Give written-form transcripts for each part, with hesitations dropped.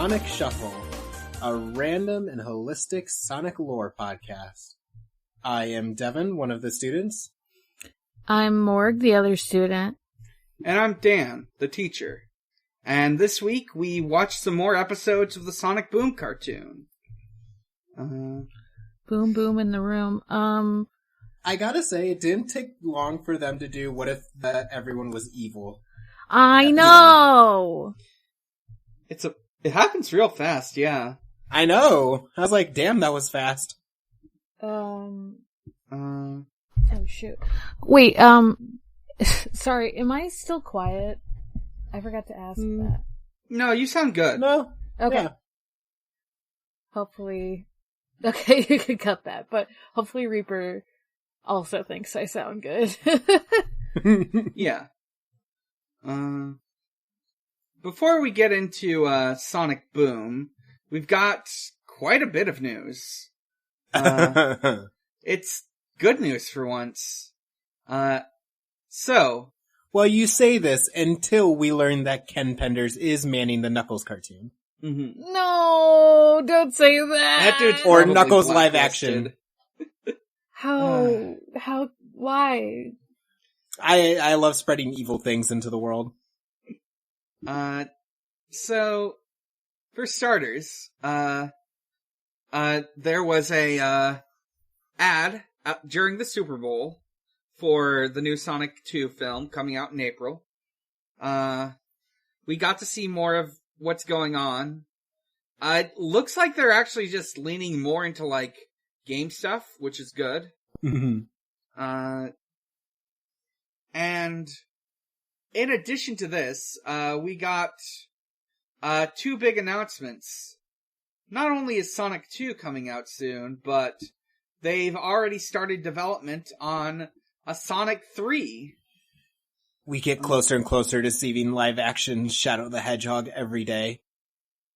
Sonic Shuffle, a random and holistic Sonic lore podcast. I am Devin, one of the students. I'm Morg, the other student. And I'm Dan, the teacher. And this week we watched some more episodes of the Sonic Boom cartoon. Boom boom in the room. I gotta say, it didn't take long for them to do what if everyone was evil. I know! It happens real fast, yeah. I know! I was like, damn, that was fast. Oh shoot. Wait, sorry, am I still quiet? I forgot to ask that. No, you sound good. No? Okay. Yeah. Hopefully, okay, you can cut that, but hopefully Reaper also thinks I sound good. Yeah. Before we get into Sonic Boom, we've got quite a bit of news. It's good news for once. Well, you say this until we learn that Ken Penders is manning the Knuckles cartoon. Mm-hmm. No, don't say that! That dude's Or probably Knuckles live blacklisted. action. Why? I love spreading evil things into the world. So, for starters, there was a, ad during the Super Bowl for the new Sonic 2 film coming out in April. We got to see more of what's going on. It looks like they're actually just leaning more into, like, game stuff, which is good. And in addition to this, we got two big announcements. Not only is Sonic 2 coming out soon, but they've already started development on a Sonic 3. We get closer and closer to seeing live action Shadow the Hedgehog every day.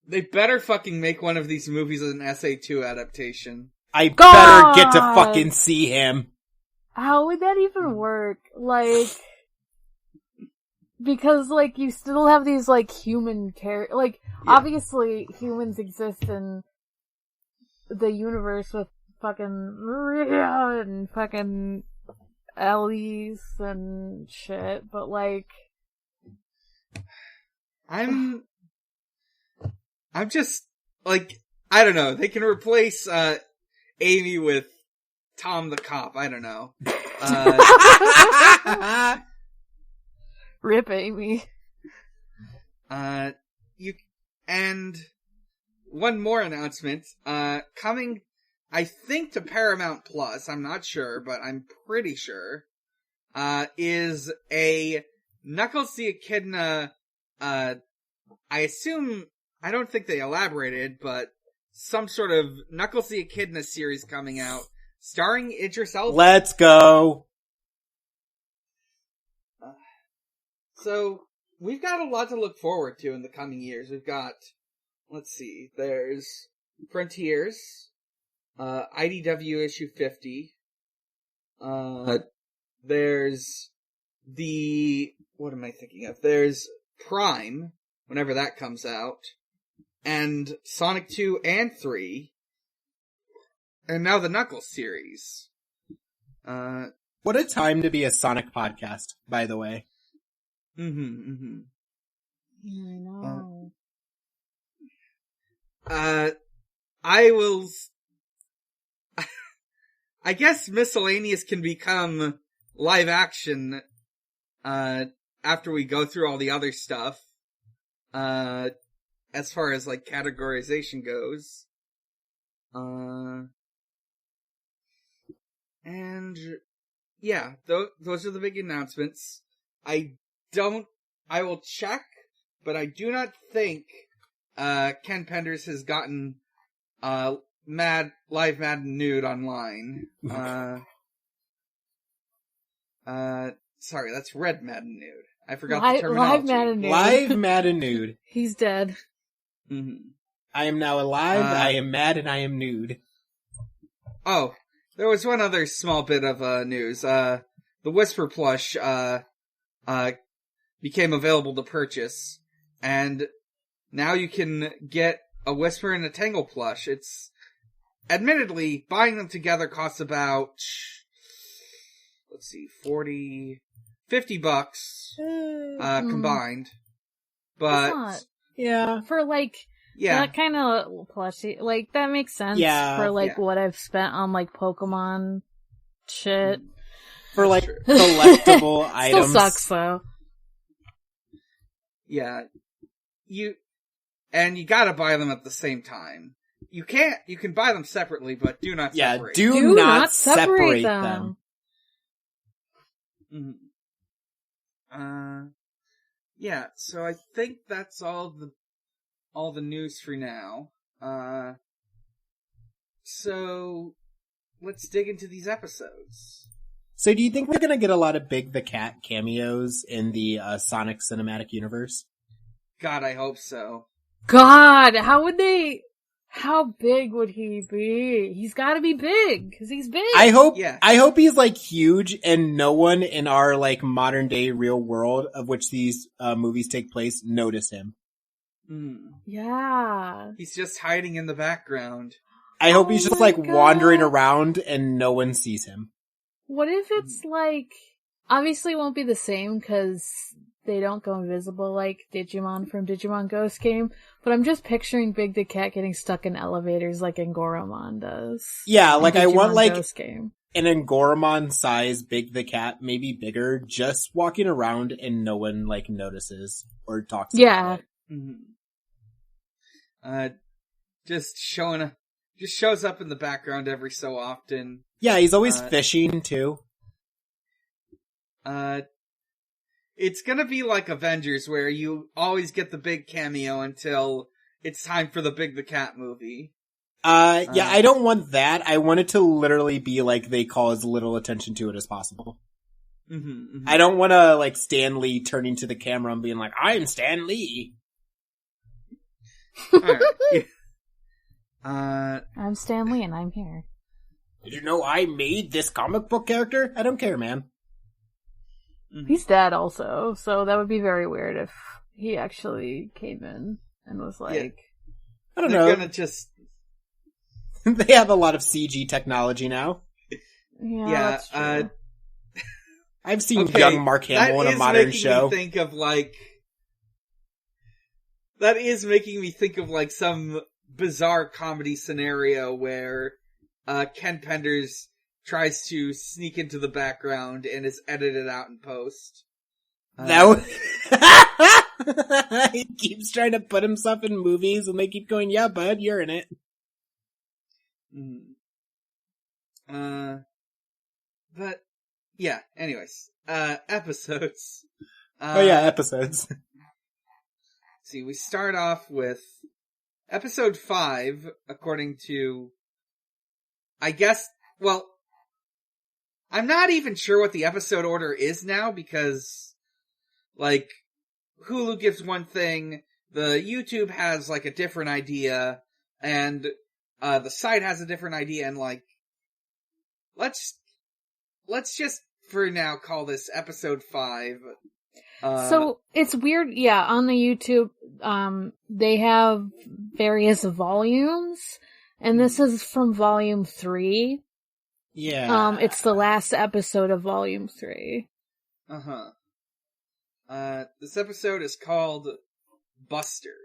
They better fucking make one of these movies an SA2 adaptation. I God! better get to fucking see him. How would that even work? Like, because, like, you still have these, like, human characters. Like, obviously, humans exist in the universe with fucking Maria and fucking Elise and shit, but, like... I'm just, like, I don't know. They can replace, Amy with Tom the Cop. I don't know. Rip Amy. And one more announcement, coming, I think, to Paramount Plus, I'm not sure, but I'm pretty sure, is a Knuckles the Echidna, I assume, I don't think they elaborated, but some sort of Knuckles the Echidna series coming out, starring Idris Elba. Let's go. So, we've got a lot to look forward to in the coming years. We've got, let's see, there's Frontiers, IDW issue 50, there's what am I thinking of? There's Prime, whenever that comes out, and Sonic 2 and 3, and now the Knuckles series. What a time to be a Sonic podcast, by the way. I know. I guess miscellaneous can become live action, after we go through all the other stuff, as far as, like, categorization goes. And, yeah, those are the big announcements. I will check, but I do not think, Ken Penders has gotten, live Mad and Nude online. Sorry, that's Red Mad and Nude. I forgot the terminology. Live Mad and Nude. Live, mad, and nude. He's dead. Mm-hmm. I am now alive, I am mad, and I am nude. Oh, there was one other small bit of, news. The Whisper plush, became available to purchase, and now you can get a Whisper and a Tangle plush. It's, admittedly, buying them together costs about, let's see, $50 combined. But, yeah, for that kind of plushie, that makes sense for what I've spent on Pokemon shit. For collectible items. Still sucks though. Yeah. You gotta buy them at the same time. You can buy them separately, but do not separate. Do not separate them. Mm-hmm. Yeah, so I think that's all the news for now. So let's dig into these episodes. So do you think we're gonna get a lot of Big the Cat cameos in the Sonic Cinematic Universe? God, I hope so. God, how big would he be? He's gotta be big, cause he's big. I hope he's huge and no one in our modern day real world of which these movies take place notice him. Yeah. He's just hiding in the background. I hope he's just wandering around and no one sees him. What if it's obviously it won't be the same because they don't go invisible like Digimon from Digimon Ghost Game, but I'm just picturing Big the Cat getting stuck in elevators like Angoromon does. Yeah, I want Ghost Game. An Angoromon size Big the Cat, maybe bigger, just walking around and no one notices or talks about it. Mm-hmm. Just shows up in the background every so often. Yeah, he's always fishing, too. It's gonna be like Avengers, where you always get the big cameo until it's time for the Big the Cat movie. Yeah, I don't want that. I want it to literally be they call as little attention to it as possible. Mm-hmm. I don't want to, Stan Lee turning to the camera and being I'm Stan Lee. Alright. I'm Stan Lee and I'm here. Did you know I made this comic book character? I don't care, man. He's dead also, so that would be very weird if he actually came in and was I don't know. They're gonna just... They have a lot of CG technology now. Yeah, that's true. I've seen young Mark Hamill in a modern show. That is making me think of some bizarre comedy scenario where Ken Penders tries to sneak into the background and is edited out in post. He keeps trying to put himself in movies and they keep going, yeah, bud, you're in it. But, yeah, anyways. Episodes. Episodes. See, we start off with episode 5, according to, I guess, well, I'm not even sure what the episode order is now, because, Hulu gives one thing, the YouTube has, a different idea, and, the site has a different idea, and, let's just, for now, call this episode 5. So, it's weird, on the YouTube, they have various volumes, and this is from volume 3. Yeah. It's the last episode of volume 3. This episode is called Buster.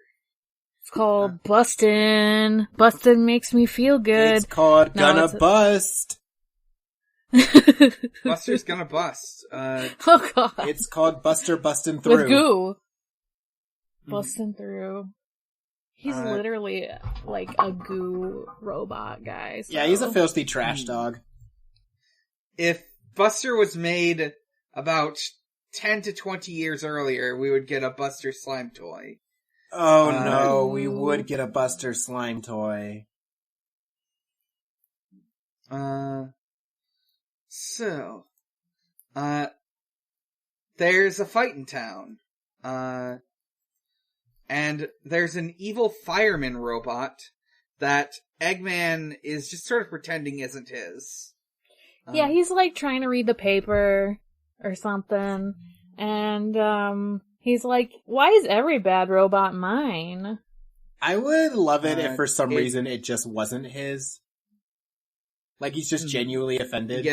It's called Bustin'. Bustin' makes me feel good. It's called Gonna Bust. Buster's gonna bust. Oh god. It's called Buster Bustin' Through. With goo. Bustin' through. He's literally a goo robot guy. So. Yeah, he's a filthy trash dog. If Buster was made about 10 to 20 years earlier, we would get a Buster slime toy. Oh no, we would get a Buster slime toy. So, there's a fight in town. And there's an evil fireman robot that Eggman is just sort of pretending isn't his. Yeah, he's trying to read the paper or something, and He's like, why is every bad robot mine? I would love it if for some reason it just wasn't his. Like he's just genuinely offended.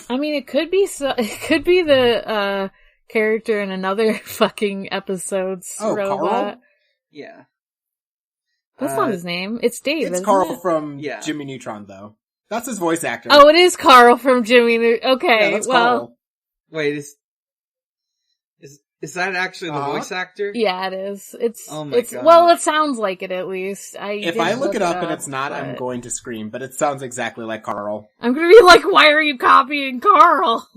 I mean, it could be the character in another fucking episode's robot. Carl? Yeah. That's not his name. It's Dave, It's isn't Carl it? from Jimmy Neutron, though. That's his voice actor. Oh, it is Carl from Jimmy Neutron. Okay, yeah, that's Carl. Wait, is that actually the voice actor? Yeah, it is. Oh my God. Well, it sounds like it, at least. If I look it up and it's not, I'm going to scream, but it sounds exactly like Carl. I'm gonna be like, why are you copying Carl?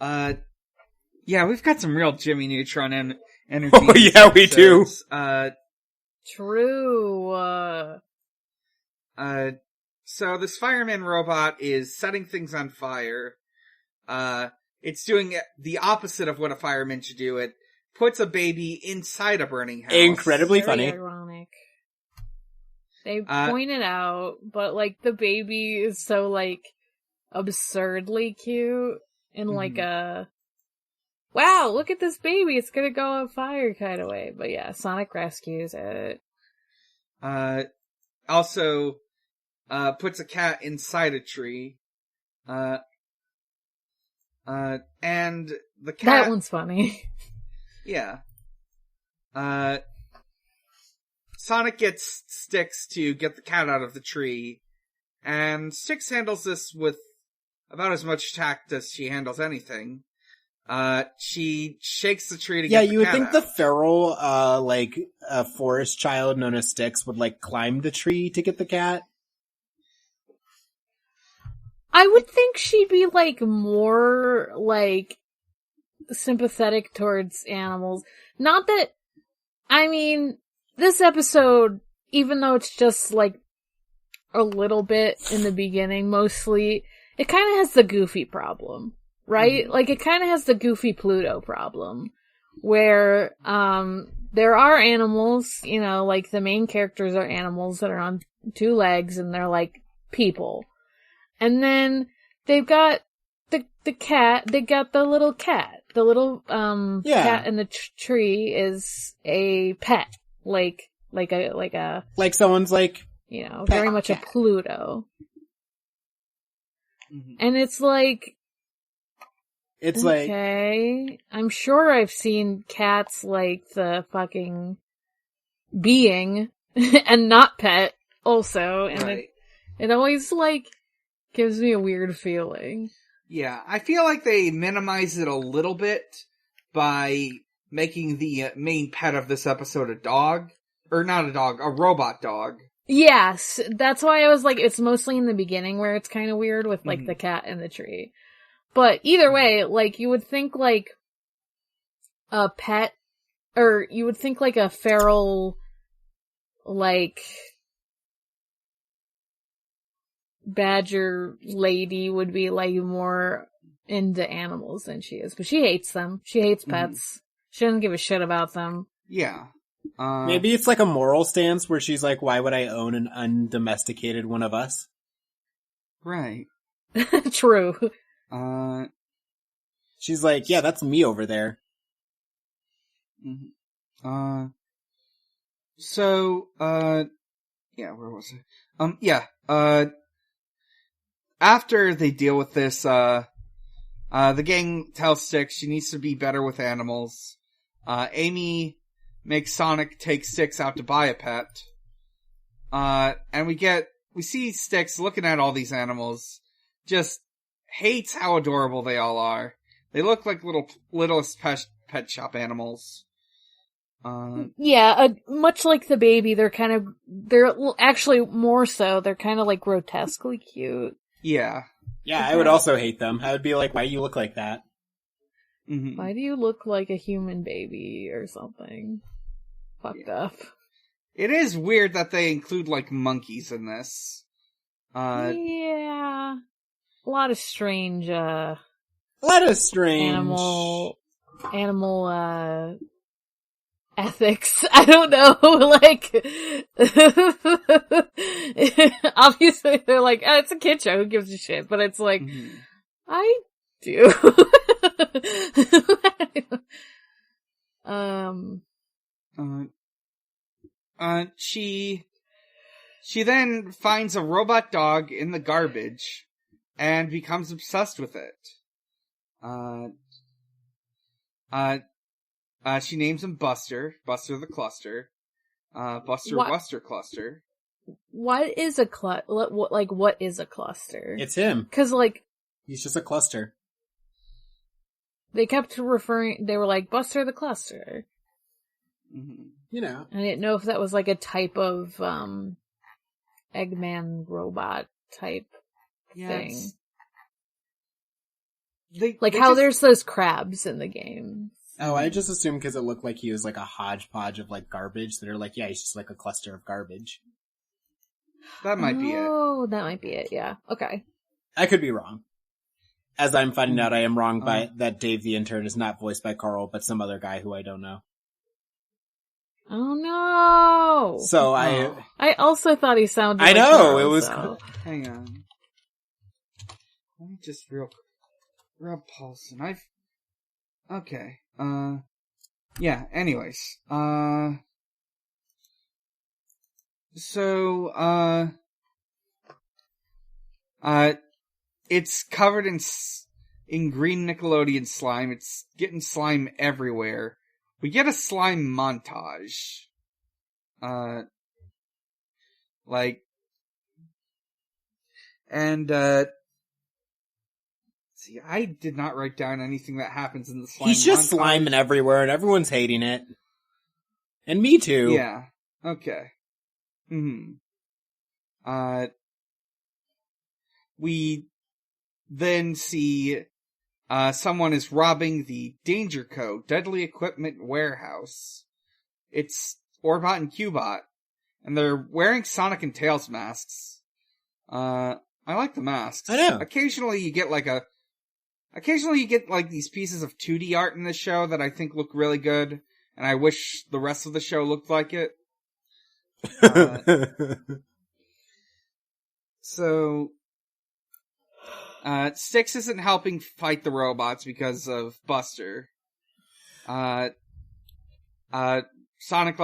Yeah, we've got some real Jimmy Neutron energy. Oh yeah, we do. True. So this fireman robot is setting things on fire. It's doing the opposite of what a fireman should do. It puts a baby inside a burning house. Incredibly Very funny. Ironic. They point it out, but like the baby is so like absurdly cute and like a wow, look at this baby, it's gonna go on fire kind of way. But yeah, Sonic rescues it. Also, puts a cat inside a tree. And the cat... That one's funny. Yeah. Sonic gets Styx to get the cat out of the tree, and Styx handles this with about as much tact as she handles anything. She shakes the tree to get the cat out. Yeah, you would think the feral, a forest child known as Styx would, climb the tree to get the cat. I would think she'd be, more, sympathetic towards animals. Not that, I mean, this episode, even though it's just, a little bit in the beginning, mostly, it kind of has the Goofy problem, right? Mm-hmm. It kind of has the Goofy Pluto problem, where, there are animals, the main characters are animals that are on two legs, and they're, people. And then they've got the cat, they got the little cat. The little, cat in the tree is a pet. Like someone's very much cat. A Pluto. Mm-hmm. And it's okay. I'm sure I've seen cats like the fucking being and not pet also. And right. it always gives me a weird feeling. Yeah, I feel like they minimize it a little bit by making the main pet of this episode a dog. Or not a dog, a robot dog. Yes, that's why I was it's mostly in the beginning where it's kind of weird with, the cat in the tree. But either way, you would think, a pet, or you would think, a feral, badger lady would be more into animals than she is, but she hates them. She hates pets. She doesn't give a shit about them. Yeah. Maybe it's a moral stance where she's why would I own an undomesticated one of us? Right. True. She's yeah, that's me over there. Mm-hmm. Yeah, where was it? Yeah, after they deal with this, the gang tells Styx she needs to be better with animals. Amy makes Sonic take Styx out to buy a pet. And we see Styx looking at all these animals, just hates how adorable they all are. They look like littlest pet shop animals. Much like the baby, they're actually more so, they're kind of grotesquely cute. Yeah. Yeah, I would also hate them. I would be why do you look like that? Mm-hmm. Why do you look like a human baby or something? Fucked up. It is weird that they include, monkeys in this. Yeah. A lot of strange, animal, ethics. I don't know, obviously they're it's a kid show, who gives a shit, but it's I do. She then finds a robot dog in the garbage and becomes obsessed with it. She names him Buster the Cluster. Buster Cluster. What is a what is a cluster? It's him. 'Cause he's just a cluster. They kept they were like, Buster the Cluster. Mm-hmm. You know. I didn't know if that was like a type of, Eggman robot type thing. How there's those crabs in the game. Oh, I just assumed because it looked like he was like a hodgepodge of like garbage that are like, yeah, he's just like a cluster of garbage. That might be it. Oh, that might be it, yeah. Okay. I could be wrong. As I'm finding out, I am wrong by that Dave the Intern is not voiced by Carl, but some other guy who I don't know. Oh no! So I also thought he sounded I like know, Carl, it was... so. Hang on. Let me just Rob Paulson. Okay. Yeah, anyways. It's covered in green Nickelodeon slime. It's getting slime everywhere. We get a slime montage. See, I did not write down anything that happens in the slime He's just montage. sliming everywhere and everyone's hating it. And me too. Yeah. Okay. We then see someone is robbing the Danger Co. Deadly Equipment Warehouse. It's Orbot and Cubot, and they're wearing Sonic and Tails masks. I like the masks. I know. Occasionally you get these pieces of 2D art in this show that I think look really good, and I wish the rest of the show looked like it. So Styx isn't helping fight the robots because of Buster. Sonic Sonic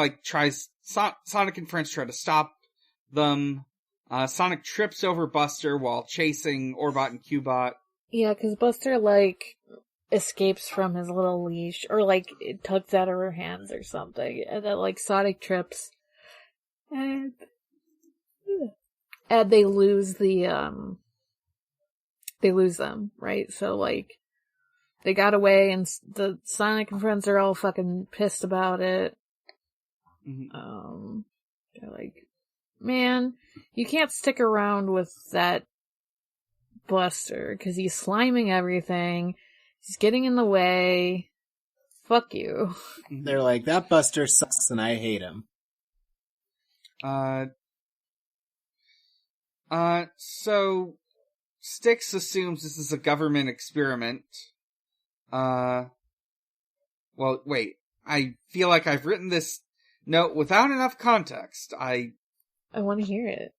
and friends try to stop them. Sonic trips over Buster while chasing Orbot and Cubot. Yeah, because Buster, escapes from his little leash, or, it tugs out of her hands or something, and then, Sonic trips. And they lose they lose them, right? So, they got away, and the Sonic and friends are all fucking pissed about it. Mm-hmm. They're like, man, you can't stick around with that Buster, because he's sliming everything, he's getting in the way, fuck you. They're like, that Buster sucks and I hate him. So Styx assumes this is a government experiment. Well, wait, I feel like I've written this note without enough context. I want to hear it.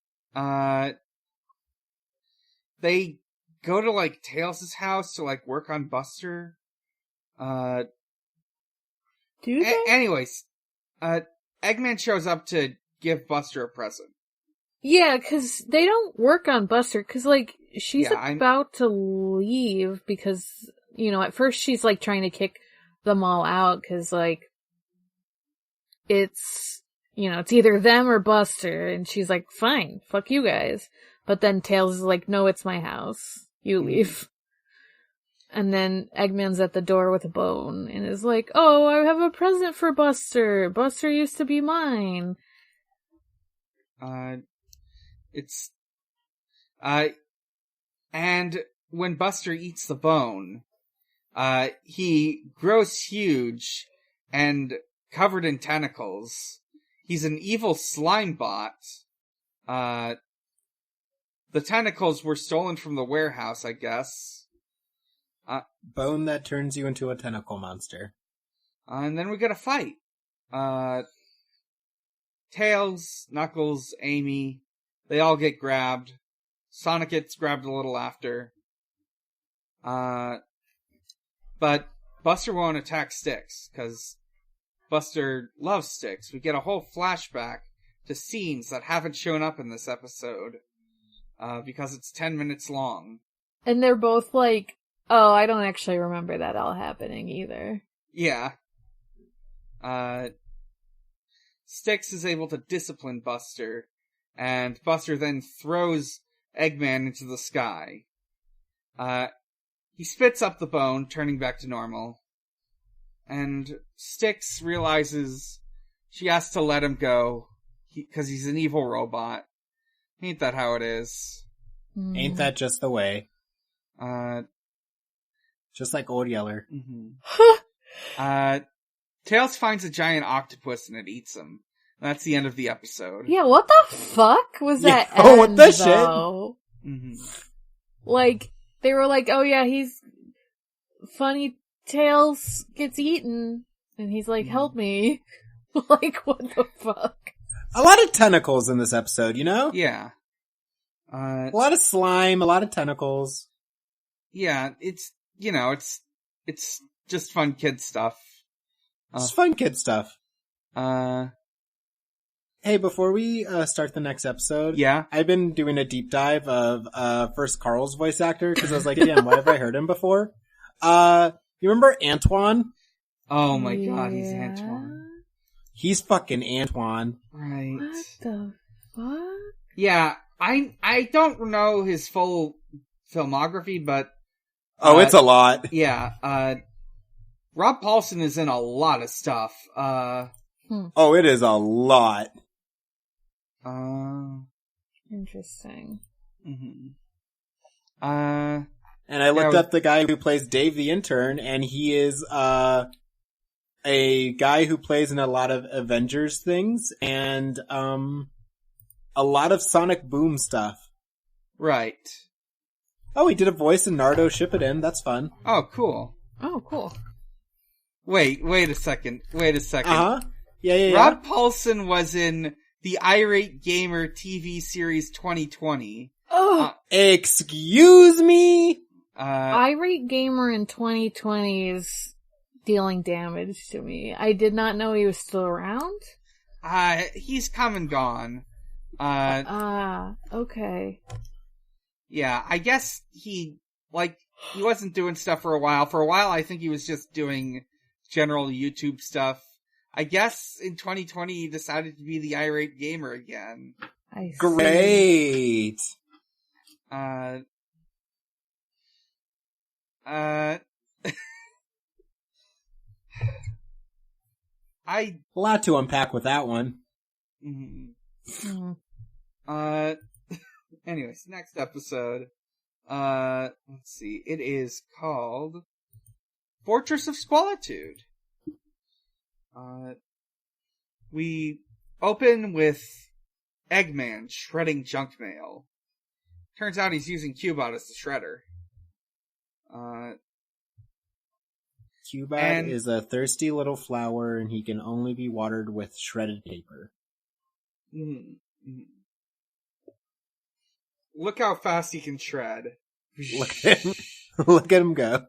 They go to, Tails' house to, work on Buster. Do they? Anyways, Eggman shows up to give Buster a present. Yeah, because they don't work on Buster, because, she's about to leave, because, at first she's, trying to kick them all out, because, it's, it's either them or Buster, and she's like, fine, fuck you guys. But then Tails is like, no, it's my house. You leave. And then Eggman's at the door with a bone, and is like, oh, I have a present for Buster. Buster used to be mine. And when Buster eats the bone, he grows huge and covered in tentacles. He's an evil slime bot. The tentacles were stolen from the warehouse, I guess. Bone that turns you into a tentacle monster. And then we get a fight. Tails, Knuckles, Amy, they all get grabbed. Sonic gets grabbed a little after. But But Buster won't attack Sticks, because Buster loves Sticks. We get a whole flashback to scenes that haven't shown up in this episode, because it's 10 minutes long. And they're both like, oh, I don't actually remember that all happening either. Yeah. Sticks is able to discipline Buster, and Buster then throws Eggman into the sky. He spits up the bone, turning back to normal. And Sticks realizes she has to let him go, because he's an evil robot. Ain't that how it is? Ain't that just the way? Just like Old Yeller. Mm-hmm. Tails finds a giant octopus and it eats him. That's the end of the episode. Yeah, what the fuck was that? Oh, what the though? shit? Mm-hmm. Like, they were like, oh yeah, he's funny, Tails gets eaten, and he's like, help me. Like, what the fuck? A lot of tentacles in this episode, you know? Yeah. A lot of slime, a lot of tentacles. Yeah, it's just fun kid stuff. It's fun kid stuff. Hey, before we start the next episode, yeah, I've been doing a deep dive of first Carl's voice actor, because I was like, damn, why have I heard him before? You remember Antoine? Oh my god, he's Antoine. He's fucking Antoine. Right. What the fuck? Yeah, I don't know his full filmography, but... it's a lot. Yeah, Rob Paulson is in a lot of stuff. Oh, it is a lot. Interesting. Mm-hmm. And I looked up the guy who plays Dave the intern, and he is a guy who plays in a lot of Avengers things and a lot of Sonic Boom stuff. Right. Oh, he did a voice in Naruto Shippuden. That's fun. Oh, cool. Oh, cool. Wait a second. Uh-huh. Yeah. Rob Paulson was in the Irate Gamer TV series 2020. Oh, excuse me? Irate Gamer in 2020 is dealing damage to me. I did not know he was still around. He's come and gone. Okay. Yeah, I guess he wasn't doing stuff for a while. For a while, I think he was just doing general YouTube stuff. I guess in 2020 he decided to be the Irate Gamer again. I see. Great. A lot to unpack with that one. Mm-hmm. Anyways, next episode. Let's see. It is called Fortress of Squalitude. We open with Eggman shredding junk mail. Turns out he's using Cubot as the shredder. Cubot is a thirsty little flower, and he can only be watered with shredded paper. Mm-hmm. Look how fast he can shred. Look at him. Look at him go.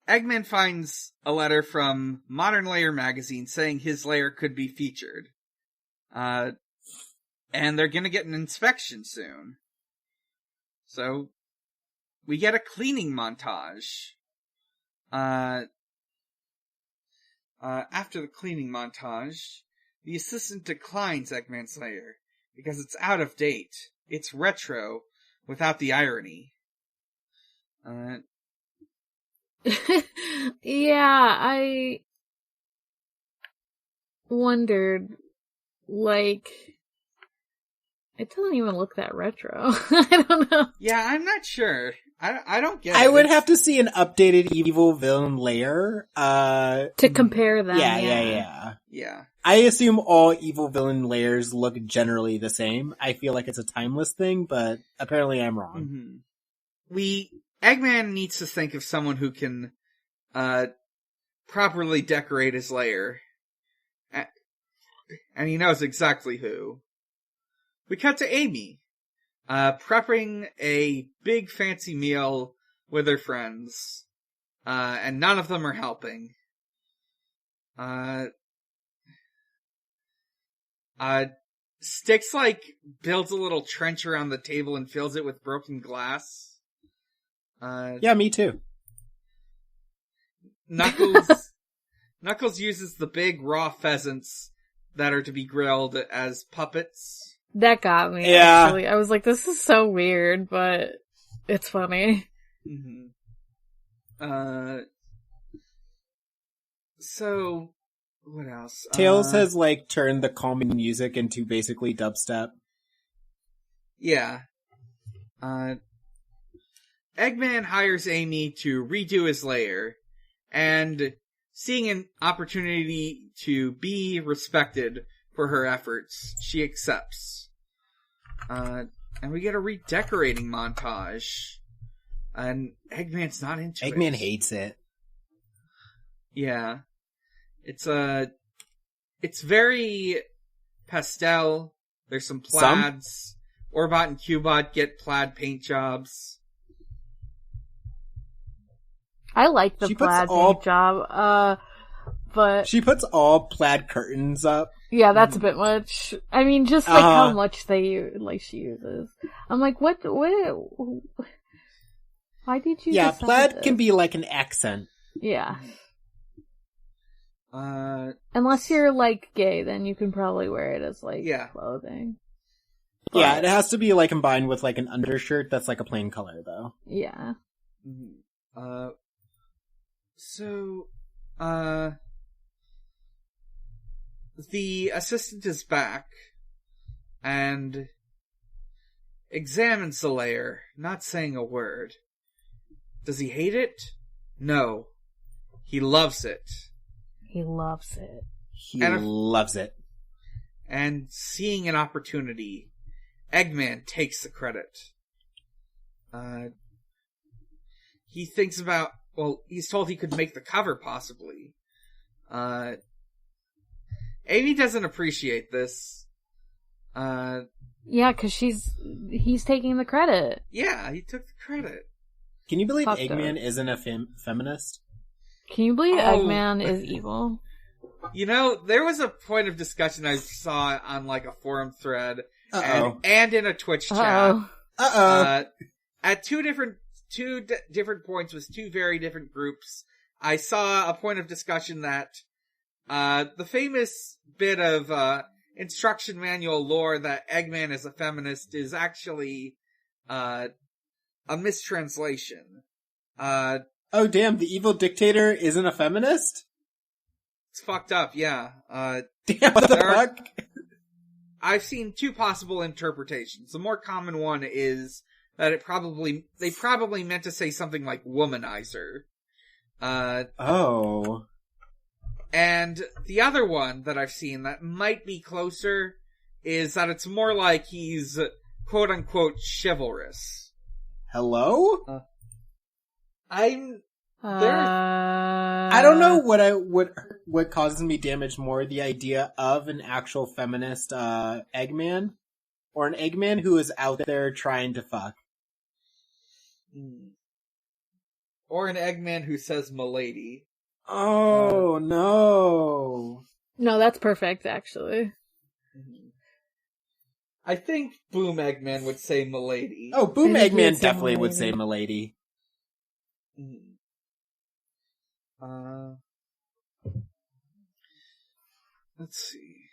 Eggman finds a letter from Modern Layer magazine saying his layer could be featured. And they're gonna get an inspection soon. So, we get a cleaning montage. After the cleaning montage, the assistant declines Eggman's layer because it's out of date. It's retro without the irony. Yeah, I wondered, like, it doesn't even look that retro. I don't know. Yeah, I'm not sure. I don't get it. I would have to see an updated evil villain layer. To compare them. Yeah. I assume all evil villain layers look generally the same. I feel like it's a timeless thing, but apparently I'm wrong. Mm-hmm. Eggman needs to think of someone who can, properly decorate his lair. And he knows exactly who. We cut to Amy, prepping a big fancy meal with her friends, and none of them are helping. Styx, builds a little trench around the table and fills it with broken glass. Yeah, me too. Knuckles uses the big raw pheasants that are to be grilled as puppets. That got me, yeah. Actually. I was like, this is so weird, but it's funny. Mm-hmm. So, what else? Tails has, turned the calming music into basically dubstep. Yeah. Eggman hires Amy to redo his lair, and seeing an opportunity to be respected for her efforts, she accepts. And we get a redecorating montage. And Eggman's not into it. Eggman hates it. Yeah. It's very pastel. There's some plaids. Orbot and Cubot get plaid paint jobs. I like the plaid paint job, but... She puts all plaid curtains up. Yeah, that's a bit much. I mean, just, how much she uses. I'm like, what, why did you Yeah, decide plaid this? can be like an accent. Yeah. Unless you're, gay, then you can probably wear it as, clothing. But... Yeah, it has to be, combined with, an undershirt that's, a plain color, though. Yeah. The assistant is back, and examines the lair, not saying a word. Does he hate it? No. He loves it. He loves it. He loves it. And seeing an opportunity, Eggman takes the credit. He thinks about, he's told he could make the cover, possibly. Amy doesn't appreciate this. Yeah, because he's taking the credit. Yeah, he took the credit. Can you believe Eggman isn't a feminist? Can you believe Eggman is evil? There was a point of discussion I saw on a forum thread and in a Twitch chat. At two different points with two very different groups, I saw a point of discussion that the famous bit of instruction manual lore that Eggman is a feminist is actually a mistranslation. Oh damn, the evil dictator isn't a feminist? It's fucked up, yeah. Damn, what the fuck? I've seen two possible interpretations. The more common one is that they probably meant to say something like womanizer. And the other one that I've seen that might be closer is that it's more like he's quote unquote chivalrous. Hello? I don't know what causes me damage more, the idea of an actual feminist Eggman, or an Eggman who is out there trying to fuck. Or an Eggman who says "milady." Oh no! No, that's perfect, actually. I think Boom Eggman would say "milady." Oh, Boom Eggman definitely would say "milady." Let's see.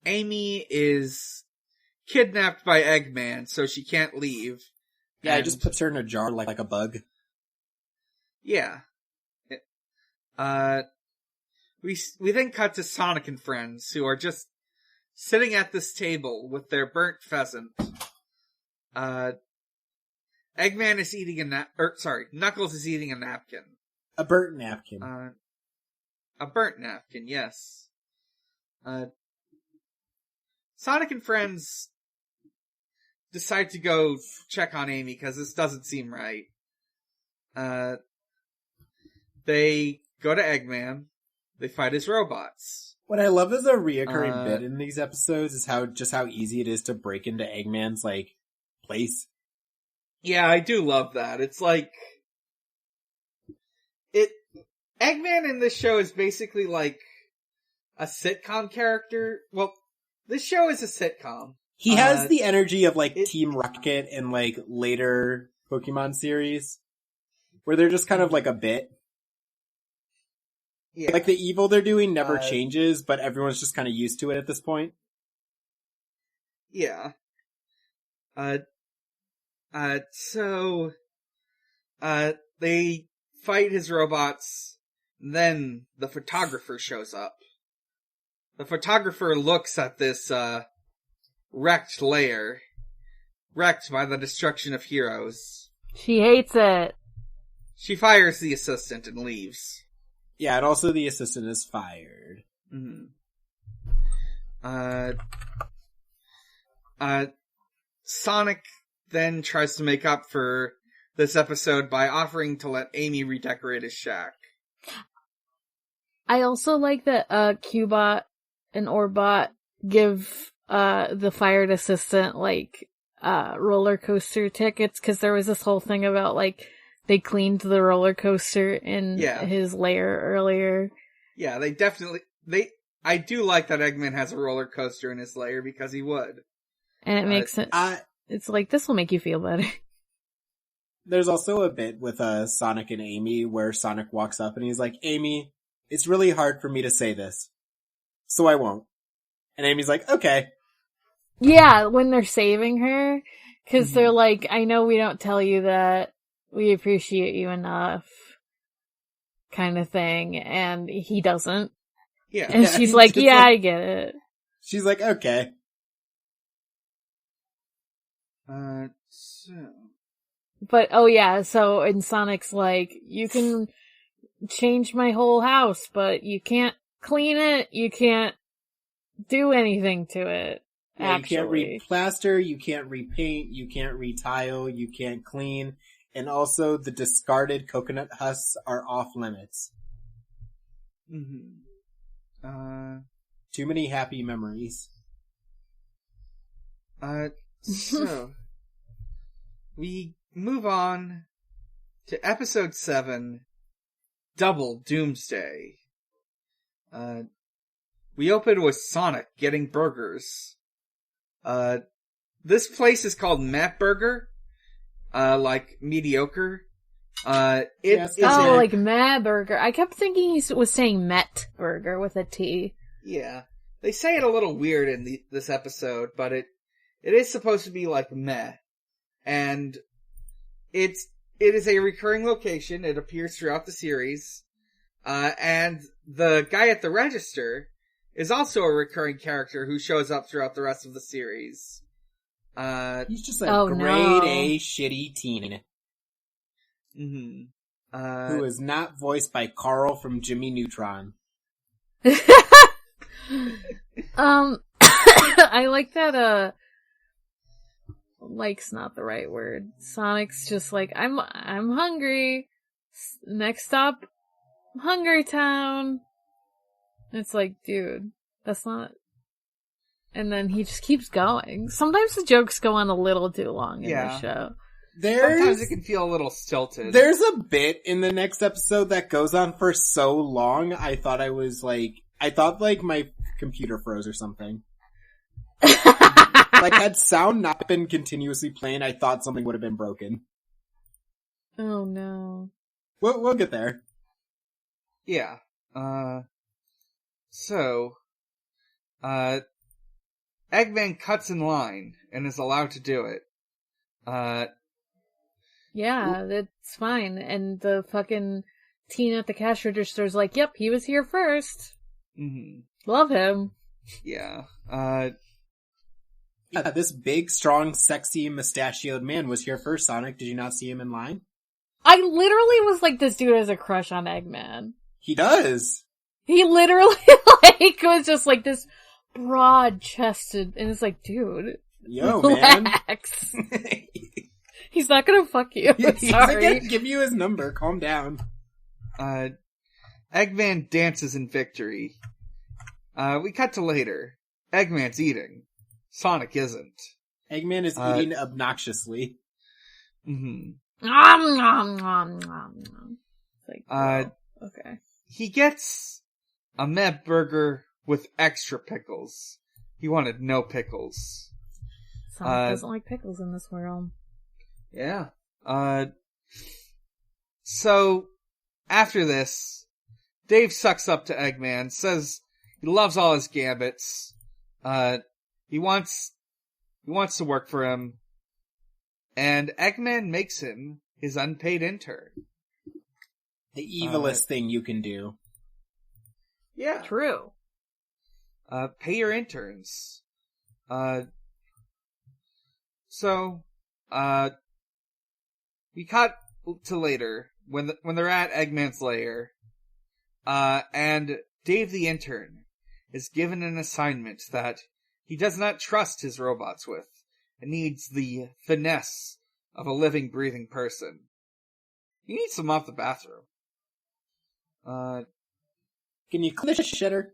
Amy is kidnapped by Eggman, so she can't leave. Yeah, it just puts her in a jar like a bug. Yeah. We then cut to Sonic and friends, who are just sitting at this table with their burnt pheasant. Eggman is eating Knuckles is eating a napkin. A burnt napkin. A burnt napkin, yes. Sonic and friends decide to go check on Amy because this doesn't seem right. They go to Eggman. They fight his robots. What I love as a reoccurring bit in these episodes is how easy it is to break into Eggman's, like, place. Yeah, I do love that. It's like... Eggman in this show is basically like a sitcom character. Well, this show is a sitcom. He has the energy of, like, Team Rocket in, like, later Pokemon series, where they're just kind of like a bit. Yeah. Like, the evil they're doing never changes, but everyone's just kind of used to it at this point. Yeah. So, they fight his robots, then the photographer shows up. The photographer looks at this, wrecked lair, wrecked by the destruction of heroes. She hates it. She fires the assistant and leaves. Yeah, and also the assistant is fired. Mm-hmm. Sonic then tries to make up for this episode by offering to let Amy redecorate his shack. I also like that Cubot and Orbot give the fired assistant like roller coaster tickets, because there was this whole thing about like they cleaned the roller coaster in his lair earlier. Yeah, I do like that Eggman has a roller coaster in his lair, because he would. And it makes it, it's like, this will make you feel better. There's also a bit with Sonic and Amy where Sonic walks up and he's like, Amy, it's really hard for me to say this, so I won't. And Amy's like, okay. Yeah, when they're saving her, because they're like, I know we don't tell you that we appreciate you enough, kind of thing, and he doesn't. Yeah. And she's like, yeah, I get it. She's like, okay. But, so in Sonic's like, you can change my whole house, but you can't clean it, you can't do anything to it, actually. You can't re-plaster, you can't repaint, you can't re-tile, you can't clean, and also the discarded coconut husks are off limits. Too many happy memories. So, we move on to episode 7, Double Doomsday. We open with Sonic getting burgers. This place is called Matt Burger, like mediocre. Like Matt Burger. I kept thinking he was saying Met Burger with a T. Yeah. They say it a little weird in this episode, but it is supposed to be like meh. And it is a recurring location. It appears throughout the series. And the guy at the register is also a recurring character who shows up throughout the rest of the series. He's just a grade A shitty teen. Who is not voiced by Carl from Jimmy Neutron. I like that, like's not the right word. Sonic's just like, I'm hungry. Next stop, Hunger Town. It's like, dude, that's not... And then he just keeps going. Sometimes the jokes go on a little too long in the show. Sometimes it can feel a little stilted. There's a bit in the next episode that goes on for so long, I thought my computer froze or something. Like, had sound not been continuously playing, I thought something would have been broken. Oh no. We'll get there. Yeah. Eggman cuts in line and is allowed to do it. Yeah, that's fine. And the fucking teen at the cash register is like, yep, he was here first. Love him. Yeah. This big, strong, sexy, mustachioed man was here first, Sonic. Did you not see him in line? I literally was like, this dude has a crush on Eggman. He does. He literally, was just like this broad-chested, and it's like, dude, yo, relax. Man. He's not gonna fuck you. He's not gonna give you his number. Calm down. Eggman dances in victory. We cut to later. Eggman's eating. Sonic isn't. Eggman is eating obnoxiously. Mm-hmm. Nom, nom, nom, nom, nom. Like, okay. He gets a Meb burger with extra pickles. He wanted no pickles. Sonic doesn't like pickles in this world. Yeah. So, after this, Dave sucks up to Eggman, says he loves all his gambits. He wants to work for him. And Eggman makes him his unpaid intern. The evilest thing you can do. Yeah. True. Pay your interns. So, we cut to later, when they're at Eggman's lair, and Dave the intern is given an assignment that he does not trust his robots with, and needs the finesse of a living, breathing person. He needs them off the bathroom. Can you clean the shitter?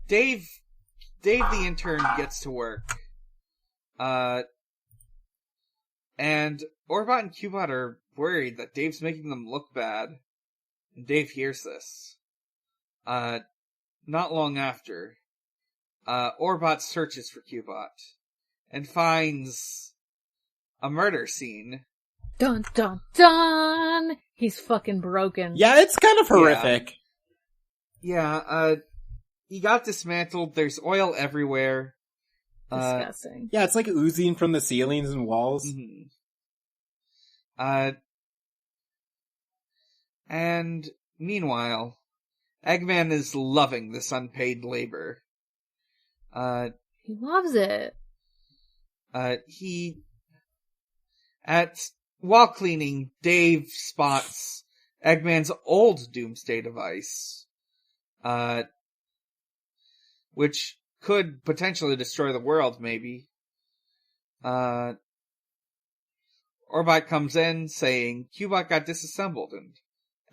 Dave the intern gets to work. And Orbot and Cubot are worried that Dave's making them look bad. And Dave hears this. Not long after, Orbot searches for Cubot and finds a murder scene. Dun dun dun! He's fucking broken. Yeah, it's kind of horrific. Yeah, he got dismantled. There's oil everywhere. Disgusting. Yeah, it's like oozing from the ceilings and walls. Mm-hmm. And meanwhile, Eggman is loving this unpaid labor. He loves it. While cleaning, Dave spots Eggman's old Doomsday device, which could potentially destroy the world, maybe. Orbot comes in saying Cubot got disassembled and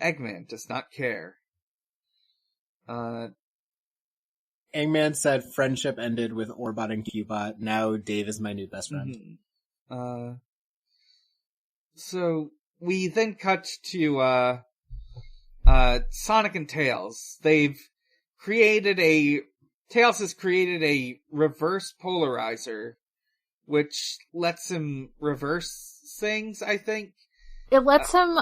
Eggman does not care. Eggman said friendship ended with Orbot and Cubot. Now Dave is my new best friend. Mm-hmm. So we then cut to Sonic and Tails. Tails has created a reverse polarizer, which lets him reverse things, I think. It lets him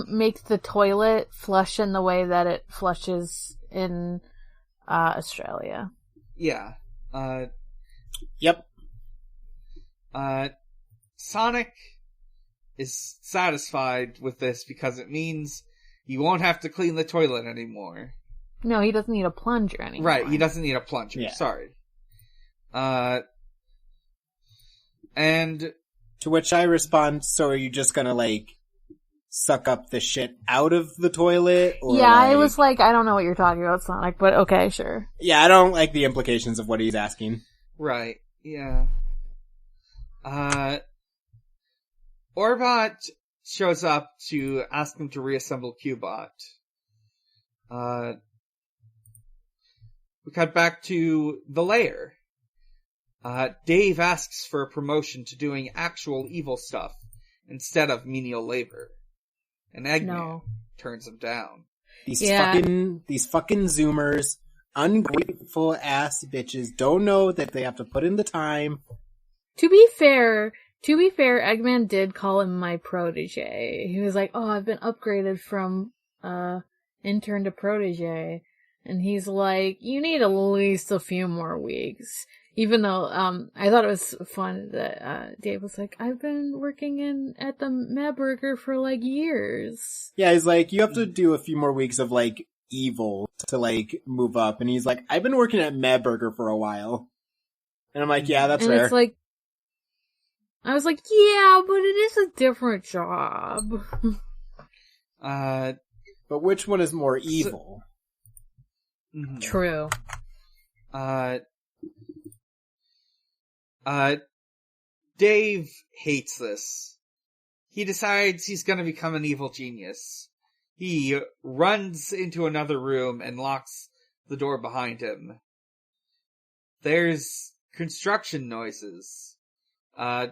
make the toilet flush in the way that it flushes in Australia. Yeah. Yep. Sonic is satisfied with this because it means he won't have to clean the toilet anymore. No, he doesn't need a plunger anymore. Right, he doesn't need a plunger. Yeah. Sorry. And to which I respond, so are you just gonna, suck up the shit out of the toilet? Or yeah, I was like, I don't know what you're talking about, Sonic, but okay, sure. Yeah, I don't like the implications of what he's asking. Right, yeah. Orbot shows up to ask him to reassemble Cubot. We cut back to the lair. Dave asks for a promotion to doing actual evil stuff instead of menial labor. And Eggman turns him down. These fucking Zoomers, ungrateful ass bitches, don't know that they have to put in the time. To be fair, Eggman did call him my protege. He was like, "Oh, I've been upgraded from intern to protege," and he's like, "You need at least a few more weeks." Even though I thought it was fun that Dave was like, "I've been working at the Mad Burger for years." Yeah, he's like, "You have to do a few more weeks of evil to move up," and he's like, "I've been working at Mad Burger for a while," and I'm like, "Yeah, that's fair." It's like, I was like, "Yeah, but it is a different job." But which one is more evil? True. Dave hates this. He decides he's gonna become an evil genius. He runs into another room and locks the door behind him. There's construction noises. I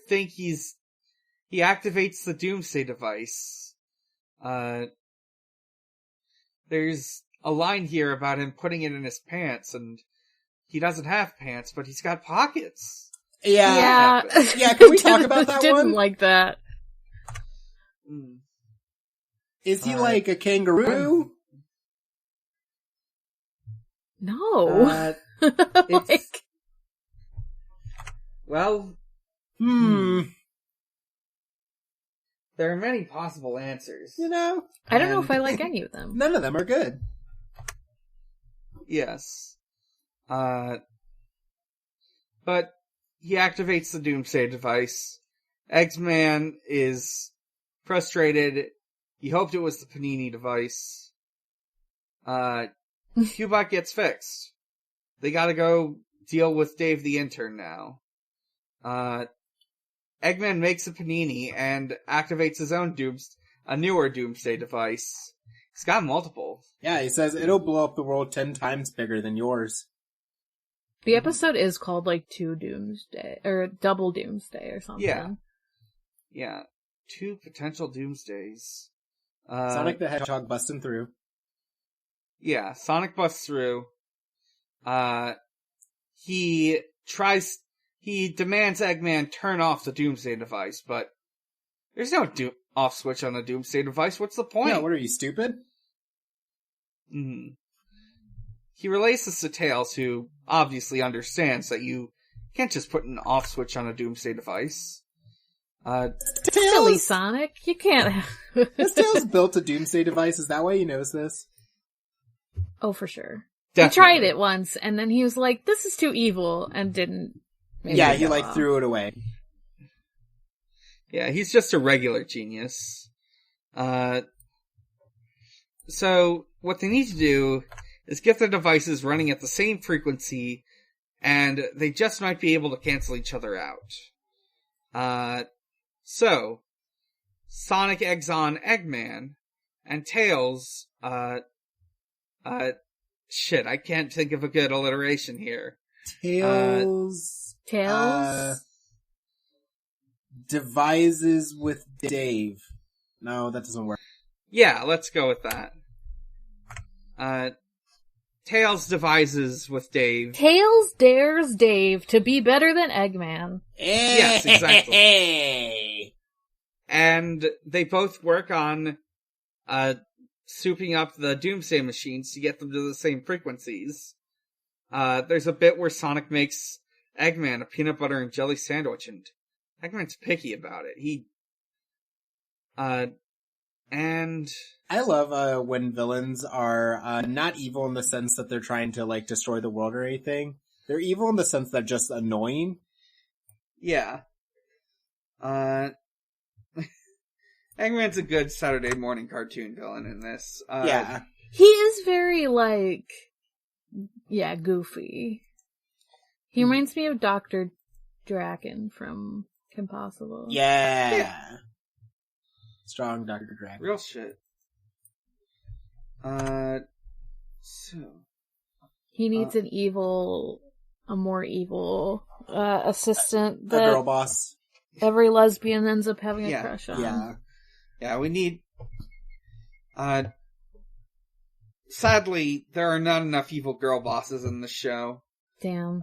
think he activates the Doomsday device. There's a line here about him putting it in his pants, and he doesn't have pants, but he's got pockets. Yeah. Yeah, can we talk about that one? Didn't like that. Is he like a kangaroo? No. Well, there are many possible answers. You know? I don't know if I like any of them. None of them are good. Yes. But he activates the Doomsday device. Eggman is frustrated. He hoped it was the Panini device. Cubot gets fixed. They gotta go deal with Dave the intern now. Eggman makes a Panini and activates his own a newer Doomsday device. He's got multiple. Yeah, he says it'll blow up the world 10 times bigger than yours. The episode is called like Two Doomsday, or Double Doomsday or something. Yeah. 2 potential Doomsdays. Sonic the Hedgehog busting through. Yeah, Sonic busts through. He demands Eggman turn off the Doomsday device, but there's no off switch on the Doomsday device. What's the point? Yeah, what are you, stupid? Mm-hmm. He relays this to Tails, who obviously understands that you can't just put an off switch on a Doomsday device. Silly Sonic, you can't. Has Tails built a Doomsday device? Is that why he knows this? Oh, for sure. Definitely. He tried it once, and then he was like, "This is too evil," and didn't. Yeah, he threw it away. Yeah, he's just a regular genius. So what they need to do is get the devices running at the same frequency, and they just might be able to cancel each other out. So Sonic eggs on Eggman, and Tails, shit, I can't think of a good alliteration here. Tails devises with Dave. No, that doesn't work. Yeah, let's go with that. Tails devises with Dave. Tails dares Dave to be better than Eggman. Yes, exactly. And they both work on souping up the Doomsday machines to get them to the same frequencies. There's a bit where Sonic makes Eggman a peanut butter and jelly sandwich, and Eggman's picky about it. And I love when villains are not evil in the sense that they're trying to like destroy the world or anything. They're evil in the sense that they're just annoying. Yeah. Eggman's a good Saturday morning cartoon villain in this. Yeah. He is very, goofy. He reminds me of Dr. Draken from Kim Possible. Yeah. Strong Dr. Draken. Real shit. He needs a more evil, assistant that a girl boss. Every lesbian ends up having a crush on. Yeah, we need... sadly, there are not enough evil girl bosses in the show. Damn.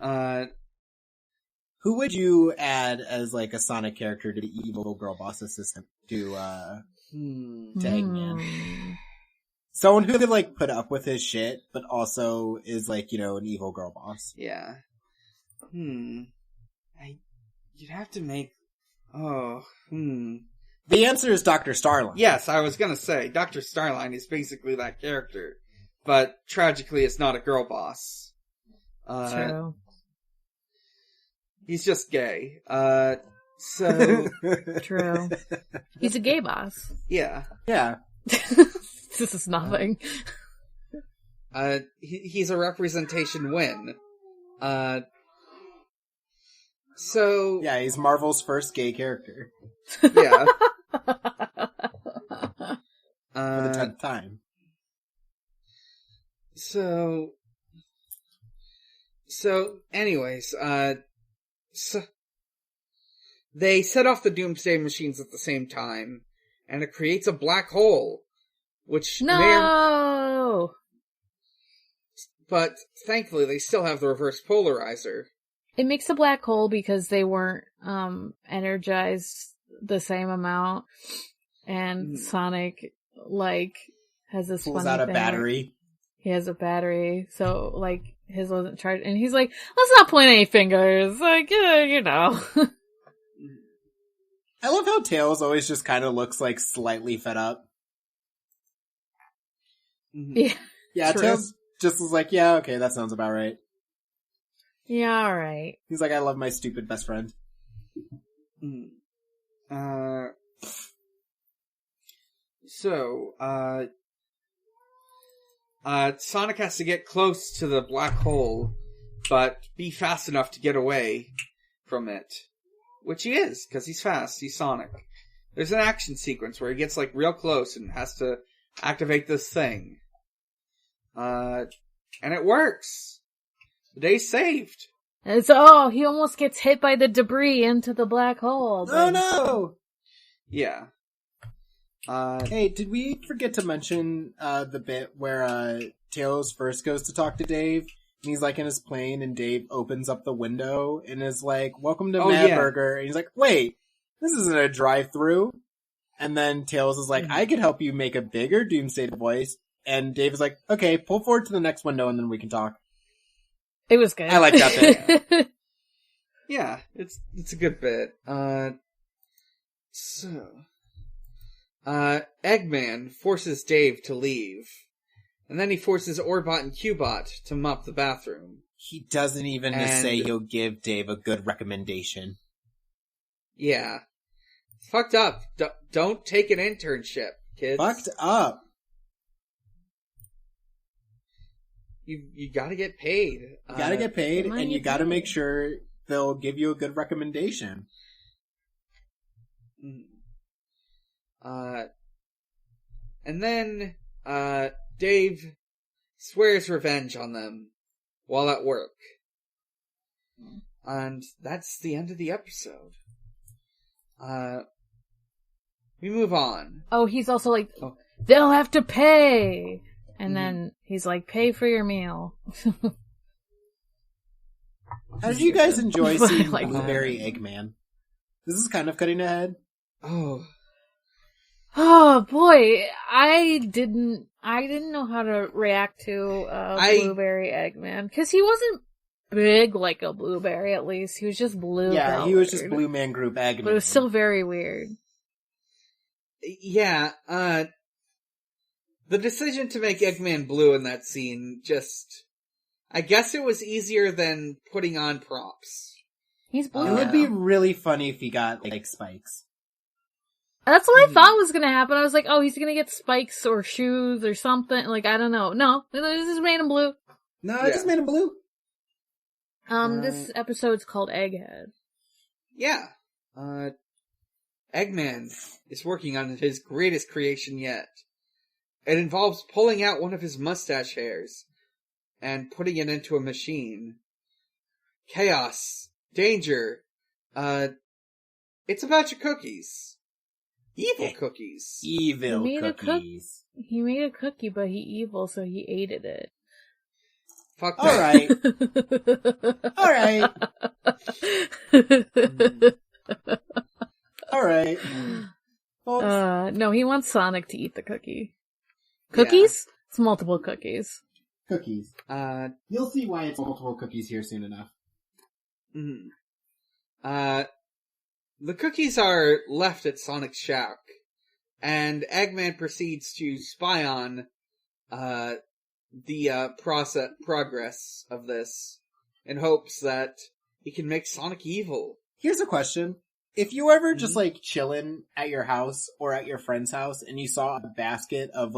Who would you add as like a Sonic character to the evil girl boss assistant to Eggman? Someone who could like put up with his shit, but also is like, an evil girl boss. Yeah. You'd have to make... The answer is Dr. Starline. Yes, I was gonna say, Dr. Starline is basically that character. But, tragically, it's not a girl boss. True. He's just gay. So... True. He's a gay boss. Yeah. Yeah. This is nothing. He's a representation win. So... Yeah, he's Marvel's first gay character. Yeah. For the 10th time. So anyways, so they set off the doomsday machines at the same time, and it creates a black hole, which No! But thankfully they still have the reverse polarizer. It makes a black hole because they weren't energized the same amount, and Sonic has this pulls funny out a thing battery. He has a battery, so his wasn't charged, and he's like, "Let's not point any fingers." You know. I love how Tails always just kind of looks slightly fed up. Yeah. Yeah, true. Tails just was like, yeah, okay, that sounds about right. Yeah, alright. He's like, I love my stupid best friend. So, Sonic has to get close to the black hole, but be fast enough to get away from it. Which he is, because he's fast, he's Sonic. There's an action sequence where he gets, real close and has to activate this thing. And it works! The day's saved! And he almost gets hit by the debris into the black hole. Oh no! Yeah. Hey, did we forget to mention the bit where Tails first goes to talk to Dave? And he's in his plane, and Dave opens up the window and is like, "Welcome to Mad Burger." And he's like, "Wait, this isn't a drive-through." And then Tails is like, "I could help you make a bigger Doomsday voice." And Dave is like, "Okay, pull forward to the next window, and then we can talk." It was good. I like that bit. Yeah, it's a good bit. Eggman forces Dave to leave. And then he forces Orbot and Cubot to mop the bathroom. He doesn't even say he'll give Dave a good recommendation. Yeah. Fucked up. Don't take an internship, kids. Fucked up. You gotta get paid. You gotta get paid, and you gotta make sure they'll give you a good recommendation. And then, Dave swears revenge on them while at work. And that's the end of the episode. We move on. Oh, he's also they'll have to pay! And then he's like, pay for your meal. How did you guys enjoy seeing Blueberry Eggman? This is kind of cutting ahead. Oh boy, I didn't know how to react to Blueberry Eggman, because he wasn't big like a blueberry. At least he was just blue. Yeah, he was just Blue Man Group Eggman, but it was still very weird. Yeah, the decision to make Eggman blue in that scene I guess it was easier than putting on props. He's blue. It would be really funny if he got spikes. That's what I thought was gonna happen. I was like, oh, he's gonna get spikes or shoes or something. I don't know. No, they just made him blue. No, it just made him blue. This episode's called Egghead. Yeah. Eggman is working on his greatest creation yet. It involves pulling out one of his mustache hairs and putting it into a machine. Chaos. Danger. It's a batch of cookies. Evil cookies. Evil cookies. He made a cookie, but he evil, so he ate it. Fuck that. Alright. No, he wants Sonic to eat the cookie. Cookies? Yeah. It's multiple cookies. Cookies. You'll see why it's multiple cookies here soon enough. The cookies are left at Sonic's shack, and Eggman proceeds to spy on the progress of this in hopes that he can make Sonic evil. Here's a question. If you were ever just chilling at your house or at your friend's house and you saw a basket of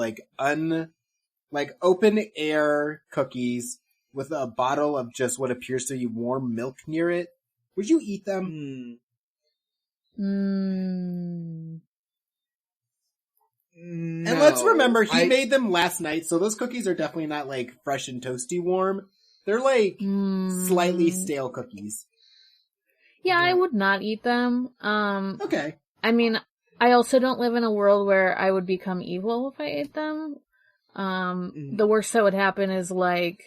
open air cookies with a bottle of just what appears to be warm milk near it, would you eat them? No. And let's remember, he made them last night, so those cookies are definitely not, like, fresh and toasty warm. They're, like, slightly stale cookies. Yeah, I would not eat them. Okay. I mean, I also don't live in a world where I would become evil if I ate them. The worst that would happen is, like,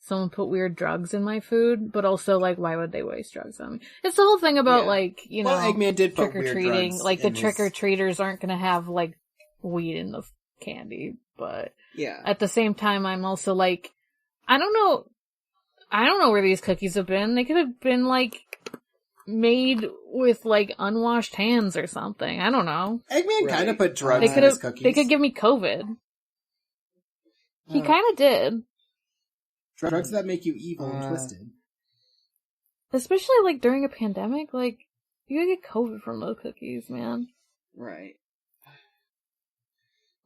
someone put weird drugs in my food, but also, like, why would they waste drugs on me? It's the whole thing about, like, you know, Eggman did put trick-or-treating. Like, the trick-or-treaters aren't gonna have, like, weed in the candy, but at the same time, I'm also, like, I don't know where these cookies have been. They could have been, like, made with, like, unwashed hands or something. I don't know. Eggman kind of put drugs in his cookies. They could give me COVID. He kind of did. Drugs that make you evil and twisted. Especially, like, during a pandemic, like, you could get COVID from those cookies, man. Right.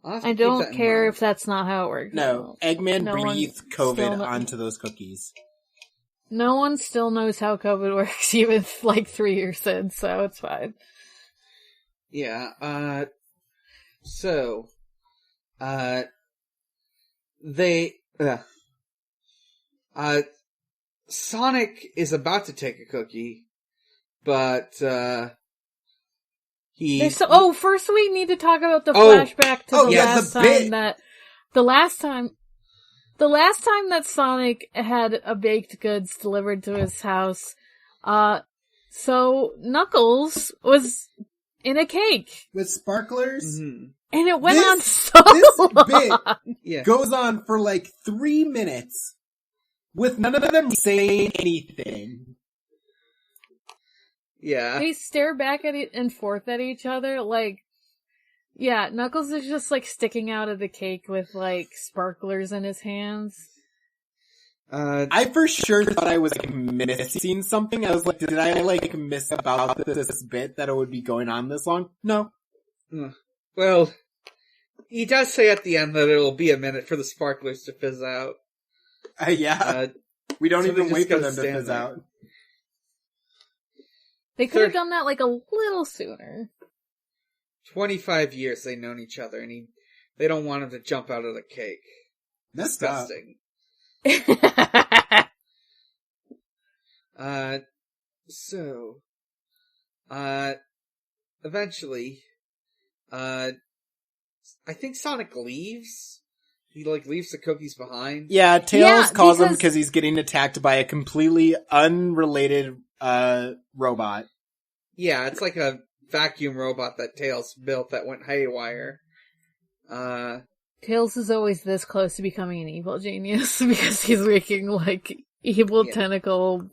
I don't care if that's not how it works. No, Eggman breathed COVID onto those cookies. No one still knows how COVID works, even, like, 3 years in, so it's fine. Yeah, Sonic is about to take a cookie, but, first we need to talk about the flashback to the last time that Sonic had a baked goods delivered to his house, so Knuckles was in a cake. With sparklers? Mm-hmm. And it went on so long. Bit goes on for like 3 minutes with none of them saying anything. Yeah. They stare back at it and forth at each other, like, yeah, Knuckles is just, like, sticking out of the cake with, like, sparklers in his hands. I for sure thought I was, like, missing something. I was like, did I, like, miss about this bit that it would be going on this long? No. Well, he does say at the end that it'll be a minute for the sparklers to fizz out. We don't even wait for them to fizz out. They could have done that, like, a little sooner. 25 years they've known each other, and they don't want him to jump out of the cake. That's disgusting. Eventually, I think Sonic leaves. He, like, leaves the cookies behind. Yeah, Tails calls him because he's getting attacked by a completely unrelated, robot. Yeah, it's like a vacuum robot that Tails built that went haywire. Tails is always this close to becoming an evil genius because he's making, like, evil tentacle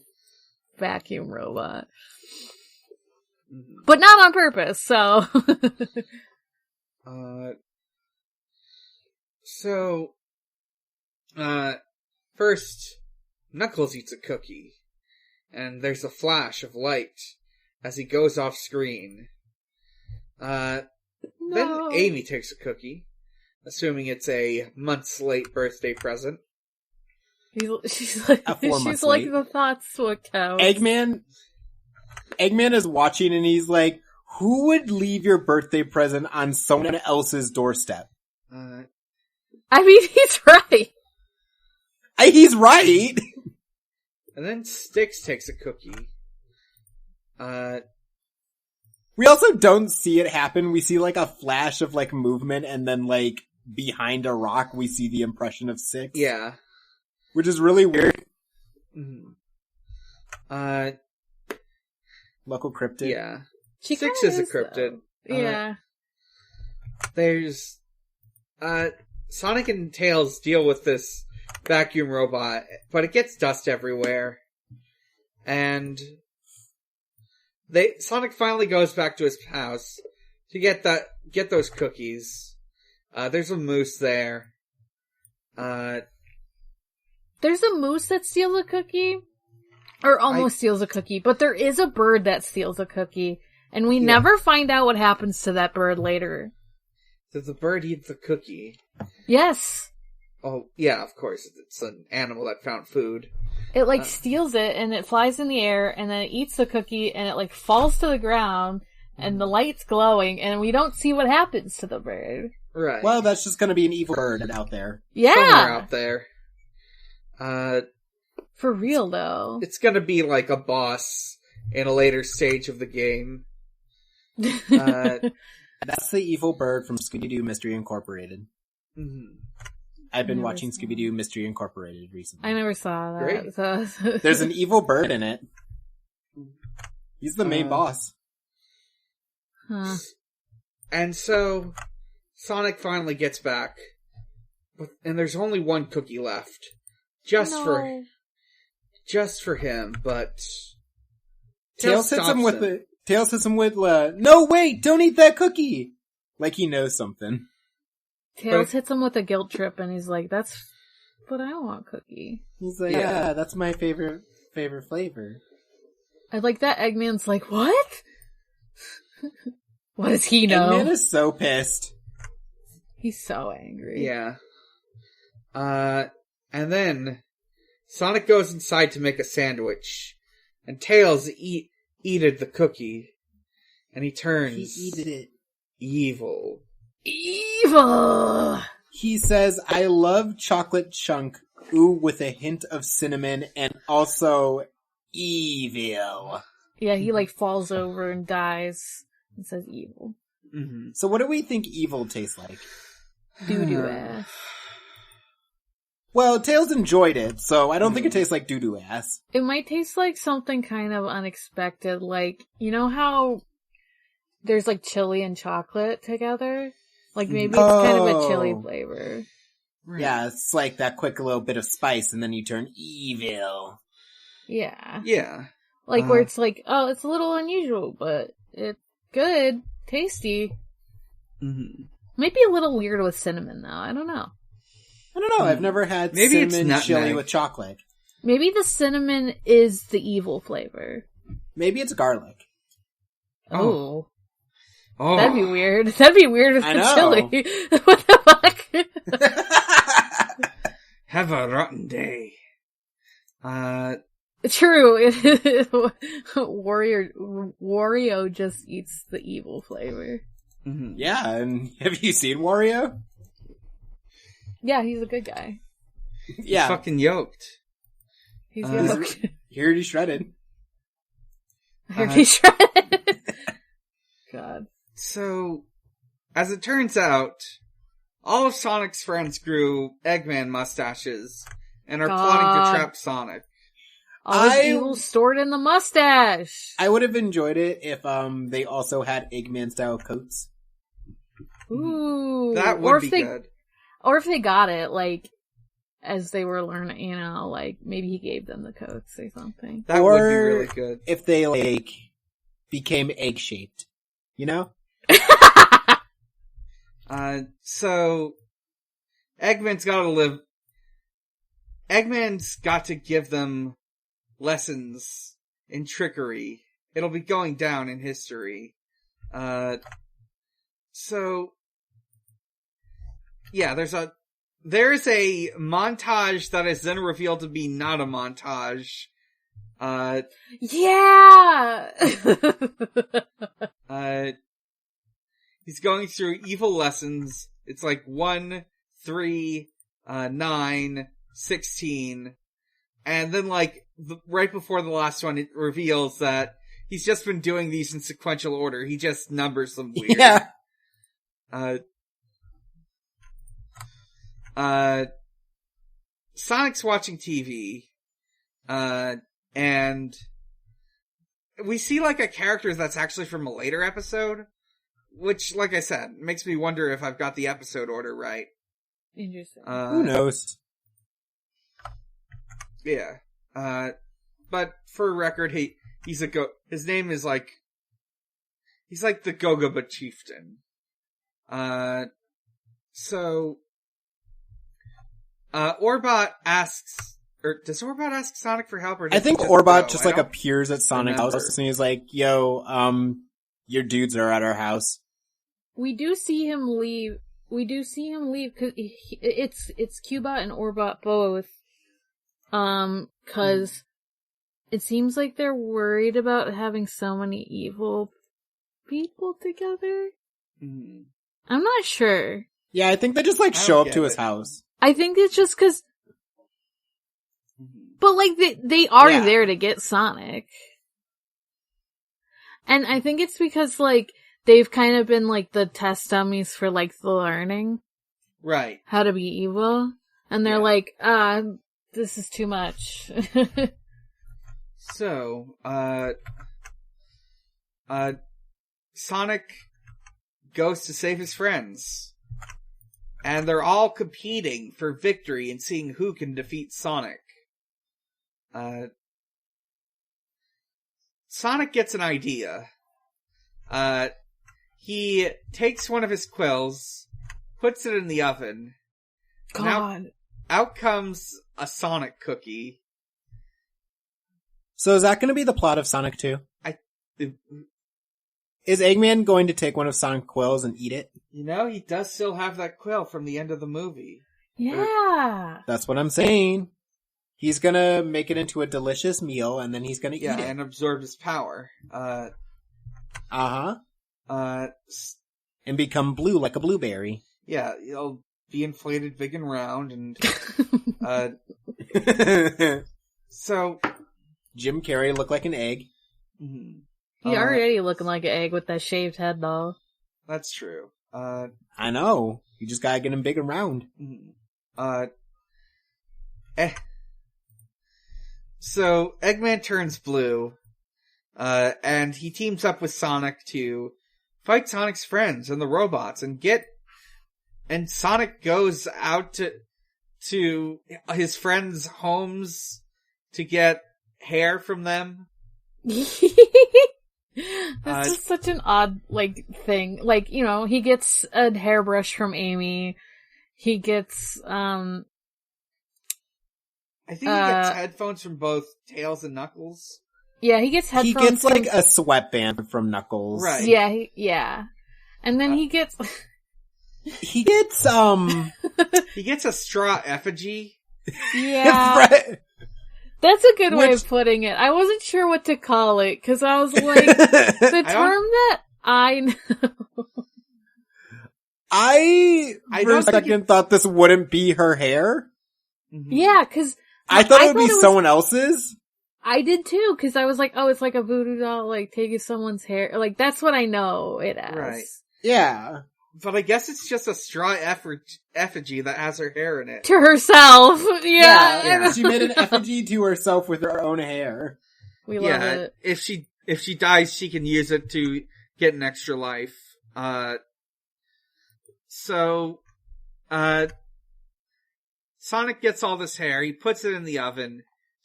vacuum robot. Mm-hmm. But not on purpose, so... First, Knuckles eats a cookie, and there's a flash of light as he goes off screen. Then Amy takes a cookie, assuming it's a months late birthday present. She's like the thoughts what count. Eggman is watching and he's like, who would leave your birthday present on someone else's doorstep? I mean, he's right. He's right. And then Styx takes a cookie. We also don't see it happen. We see, like, a flash of, like, movement, and then, like, behind a rock, we see the impression of Six. Yeah. Which is really weird. Mm-hmm. Local cryptid. Yeah. Six is a cryptid. Yeah. There's, Sonic and Tails deal with this vacuum robot, but it gets dust everywhere. And Sonic finally goes back to his house to get those cookies. There's a moose there. There's a moose that steals a cookie? Or almost steals a cookie, but there is a bird that steals a cookie, and we never find out what happens to that bird later. Does the bird eat the cookie? Yes. Oh, yeah, of course. It's an animal that found food. It, like, steals it, and it flies in the air, and then it eats the cookie, and it, like, falls to the ground, and the light's glowing, and we don't see what happens to the bird. Right. Well, that's just gonna be an evil bird out there. Yeah! Somewhere out there. For real, though. It's gonna be like a boss in a later stage of the game. That's the evil bird from Scooby-Doo Mystery Incorporated. Mm-hmm. I've been watching Scooby-Doo Mystery Incorporated recently. I never saw that. Great. So... There's an evil bird in it. He's the main boss. Huh. And so, Sonic finally gets back. And there's only one cookie left. Just for him, but... Tails hits him with no, wait, don't eat that cookie! Like he knows something. Tails hits him with a guilt trip, and he's like, that's what I want, cookie. He's like, yeah, that's my favorite flavor. I like that Eggman's like, what? What does he know? Eggman is so pissed. He's so angry. Yeah. And then Sonic goes inside to make a sandwich, and Tails eated the cookie, and he turns He eated it. Evil. Evil! He says, I love chocolate chunk, ooh, with a hint of cinnamon, and also evil. Yeah, he like falls over and dies and says evil. Mm-hmm. So what do we think evil tastes like? Doo-doo ass. Well, Tails enjoyed it, so I don't think it tastes like doo-doo ass. It might taste like something kind of unexpected, like, you know how there's like chili and chocolate together? Like maybe it's kind of a chili flavor. Right. Yeah, it's like that quick little bit of spice, and then you turn evil. Yeah. Yeah. Like where it's like, oh, it's a little unusual, but it's good, tasty. Mm-hmm. Might be a little weird with cinnamon though, I don't know. I don't know, I've never had Maybe it's cinnamon nutmeg. chili with chocolate. Maybe the cinnamon is the evil flavor. Maybe it's garlic. Oh. Oh. That'd be weird. That'd be weird with I the know. chili. What the fuck? Have a rotten day. True. Wario just eats the evil flavor. Mm-hmm. Yeah, and have you seen Wario? Yeah, he's a good guy. Yeah. Fucking yoked. He's yoked. He already shredded. I heard he's shredded. God. So, as it turns out, all of Sonic's friends grew Eggman mustaches and are plotting to trap Sonic. All his evil stored in the mustache. I would have enjoyed it if they also had Eggman style coats. Ooh. That would be good. Or if they got it, like, as they were learning, you know, like, maybe he gave them the coats or something. That would be really good. If they, like, became egg-shaped. You know? So, Eggman's got to give them lessons in trickery. It'll be going down in history. So, yeah, there's a montage that is then revealed to be not a montage. Yeah! He's going through evil lessons. It's like 1, 3, 9, 16. And then like, right before the last one, it reveals that he's just been doing these in sequential order. He just numbers them weird. Yeah. Sonic's watching TV, and we see like a character that's actually from a later episode, which, like I said, makes me wonder if I've got the episode order right. Interesting. Who knows? Yeah. But for record, his name is like, he's like the Gogaba chieftain. So, Orbot asks, or does Orbot ask Sonic for help? Or I think just Orbot go? just like appears at Sonic's house and he's like, yo, your dudes are at our house. We do see him leave. Cause it's Cubot and Orbot both. Cause it seems like they're worried about having so many evil people together? Mm-hmm. I'm not sure. Yeah, I think they just, show up to his house. I think it's just because... But, they are there to get Sonic. And I think it's because, they've kind of been, the test dummies for, the learning. Right. How to be evil. And they're this is too much. So, Sonic goes to save his friends. And they're all competing for victory and seeing who can defeat Sonic. Sonic gets an idea. He takes one of his quills, puts it in the oven. God. Out comes a Sonic cookie. So is that going to be the plot of Sonic 2? Is Eggman going to take one of Sonic's quills and eat it? He does still have that quill from the end of the movie. Yeah. That's what I'm saying. He's gonna make it into a delicious meal, and then he's gonna eat it. Yeah, and absorb his power. And become blue like a blueberry. Yeah, he'll be inflated big and round, and... So... Jim Carrey look like an egg. Mm-hmm. He already looking like an egg with that shaved head, though. That's true. I know. You just gotta get him big and round. Mm-hmm. So, Eggman turns blue, and he teams up with Sonic to fight Sonic's friends and the robots, and Sonic goes out to his friends' homes to get hair from them. This is such an odd, thing. He gets a hairbrush from Amy. He gets, I think he gets headphones from both Tails and Knuckles. Yeah, he gets headphones. He gets, a sweatband from Knuckles. Right. Yeah, yeah. And then he gets... He gets, He gets a straw effigy. Yeah. Right. That's a good way of putting it. I wasn't sure what to call it, because I was like, the term that I know. I for a second thought this wouldn't be her hair. Mm-hmm. Yeah, because... I thought it would be someone else's. I did too, because I was like, oh, it's like a voodoo doll, taking someone's hair. That's what I know it as. Right. Yeah. But I guess it's just a straw effigy that has her hair in it. To herself. Yeah. She made an effigy to herself with her own hair. We love it. If she dies, she can use it to get an extra life. Sonic gets all this hair, he puts it in the oven,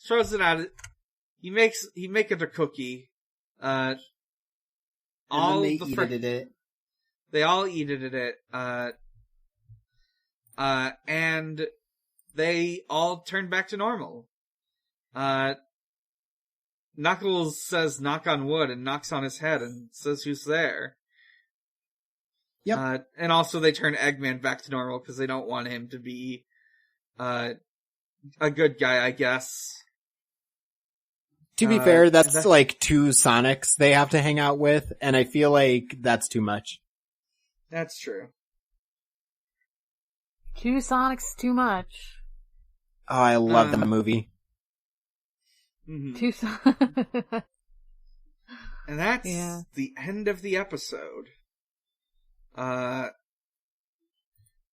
throws it out, he make it a cookie. And then they eat it. They all eat it, and they all turn back to normal. Knuckles says knock on wood and knocks on his head and says who's there. Yep. And also they turn Eggman back to normal because they don't want him to be, a good guy, I guess. To be fair, that's two Sonics they have to hang out with, and I feel like that's too much. That's true. 2 Sonics too much. Oh, I love that movie. Mm-hmm. 2 Sonics. And that's the end of the episode.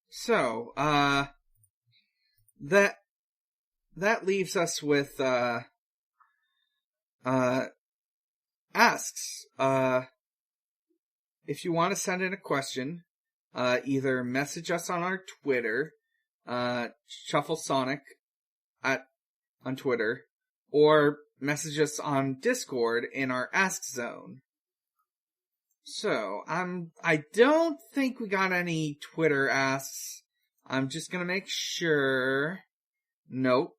So, that leaves us with, asks, if you want to send in a question, either message us on our Twitter, ShuffleSonic on Twitter, or message us on Discord in our Ask Zone. So, I don't think we got any Twitter asks. I'm just gonna make sure. Nope.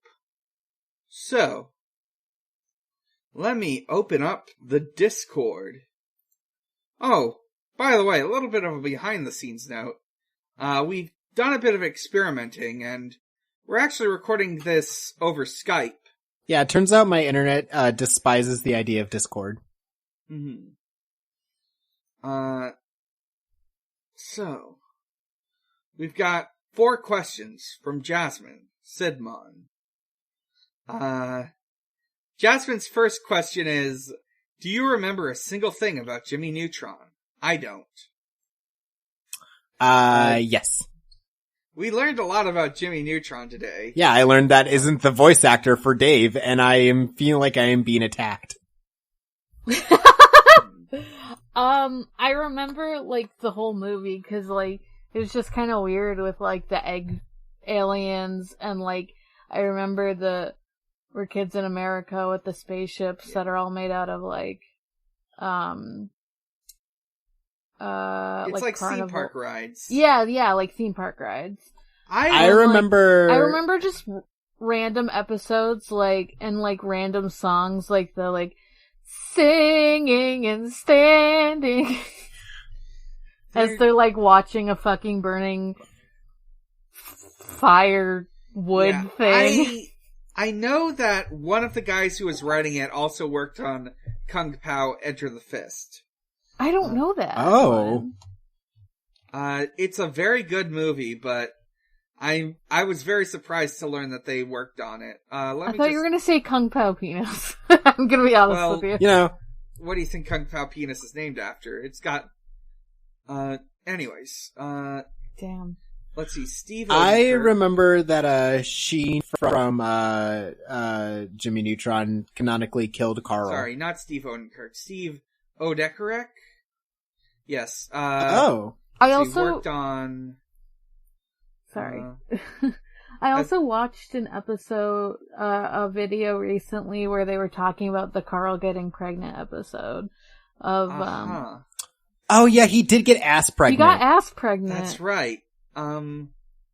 So, let me open up the Discord. Oh, by the way, a little bit of a behind-the-scenes note. We've done a bit of experimenting, and we're actually recording this over Skype. Yeah, it turns out my internet despises the idea of Discord. Mm-hmm. So, we've got 4 questions from Jasmine Sidmon. Jasmine's first question is, do you remember a single thing about Jimmy Neutron? I don't. Yes. We learned a lot about Jimmy Neutron today. Yeah, I learned that isn't the voice actor for Dave, and I am feeling like I am being attacked. I remember, like, the whole movie, cause, like, it was just kinda weird with, like, the egg aliens, and, like, I remember We're Kids in America with the spaceships that are all made out of, like, it's like theme park rides. Yeah, like theme park rides. I remember... I remember just random episodes, like, and, like, random songs, like, the, like, singing and standing as they're, like, watching a fucking burning firewood thing. I know that one of the guys who was writing it also worked on Kung Pao Enter the Fist. I don't know that. Oh. It's a very good movie, but I was very surprised to learn that they worked on it. I thought you were gonna say Kung Pao Penis. I'm gonna be honest with you. You know. What do you think Kung Pao Penis is named after? It's got, anyways, damn. Let's see, Steve. I remember that, Sheen from, Jimmy Neutron canonically killed Carl. Sorry, not Steve Odenkirk. Steve Odekerek? Yes. I also worked on... Sorry. I also watched an episode, a video recently where they were talking about the Carl getting pregnant episode of, Oh yeah, he did get ass pregnant. He got ass pregnant. That's right.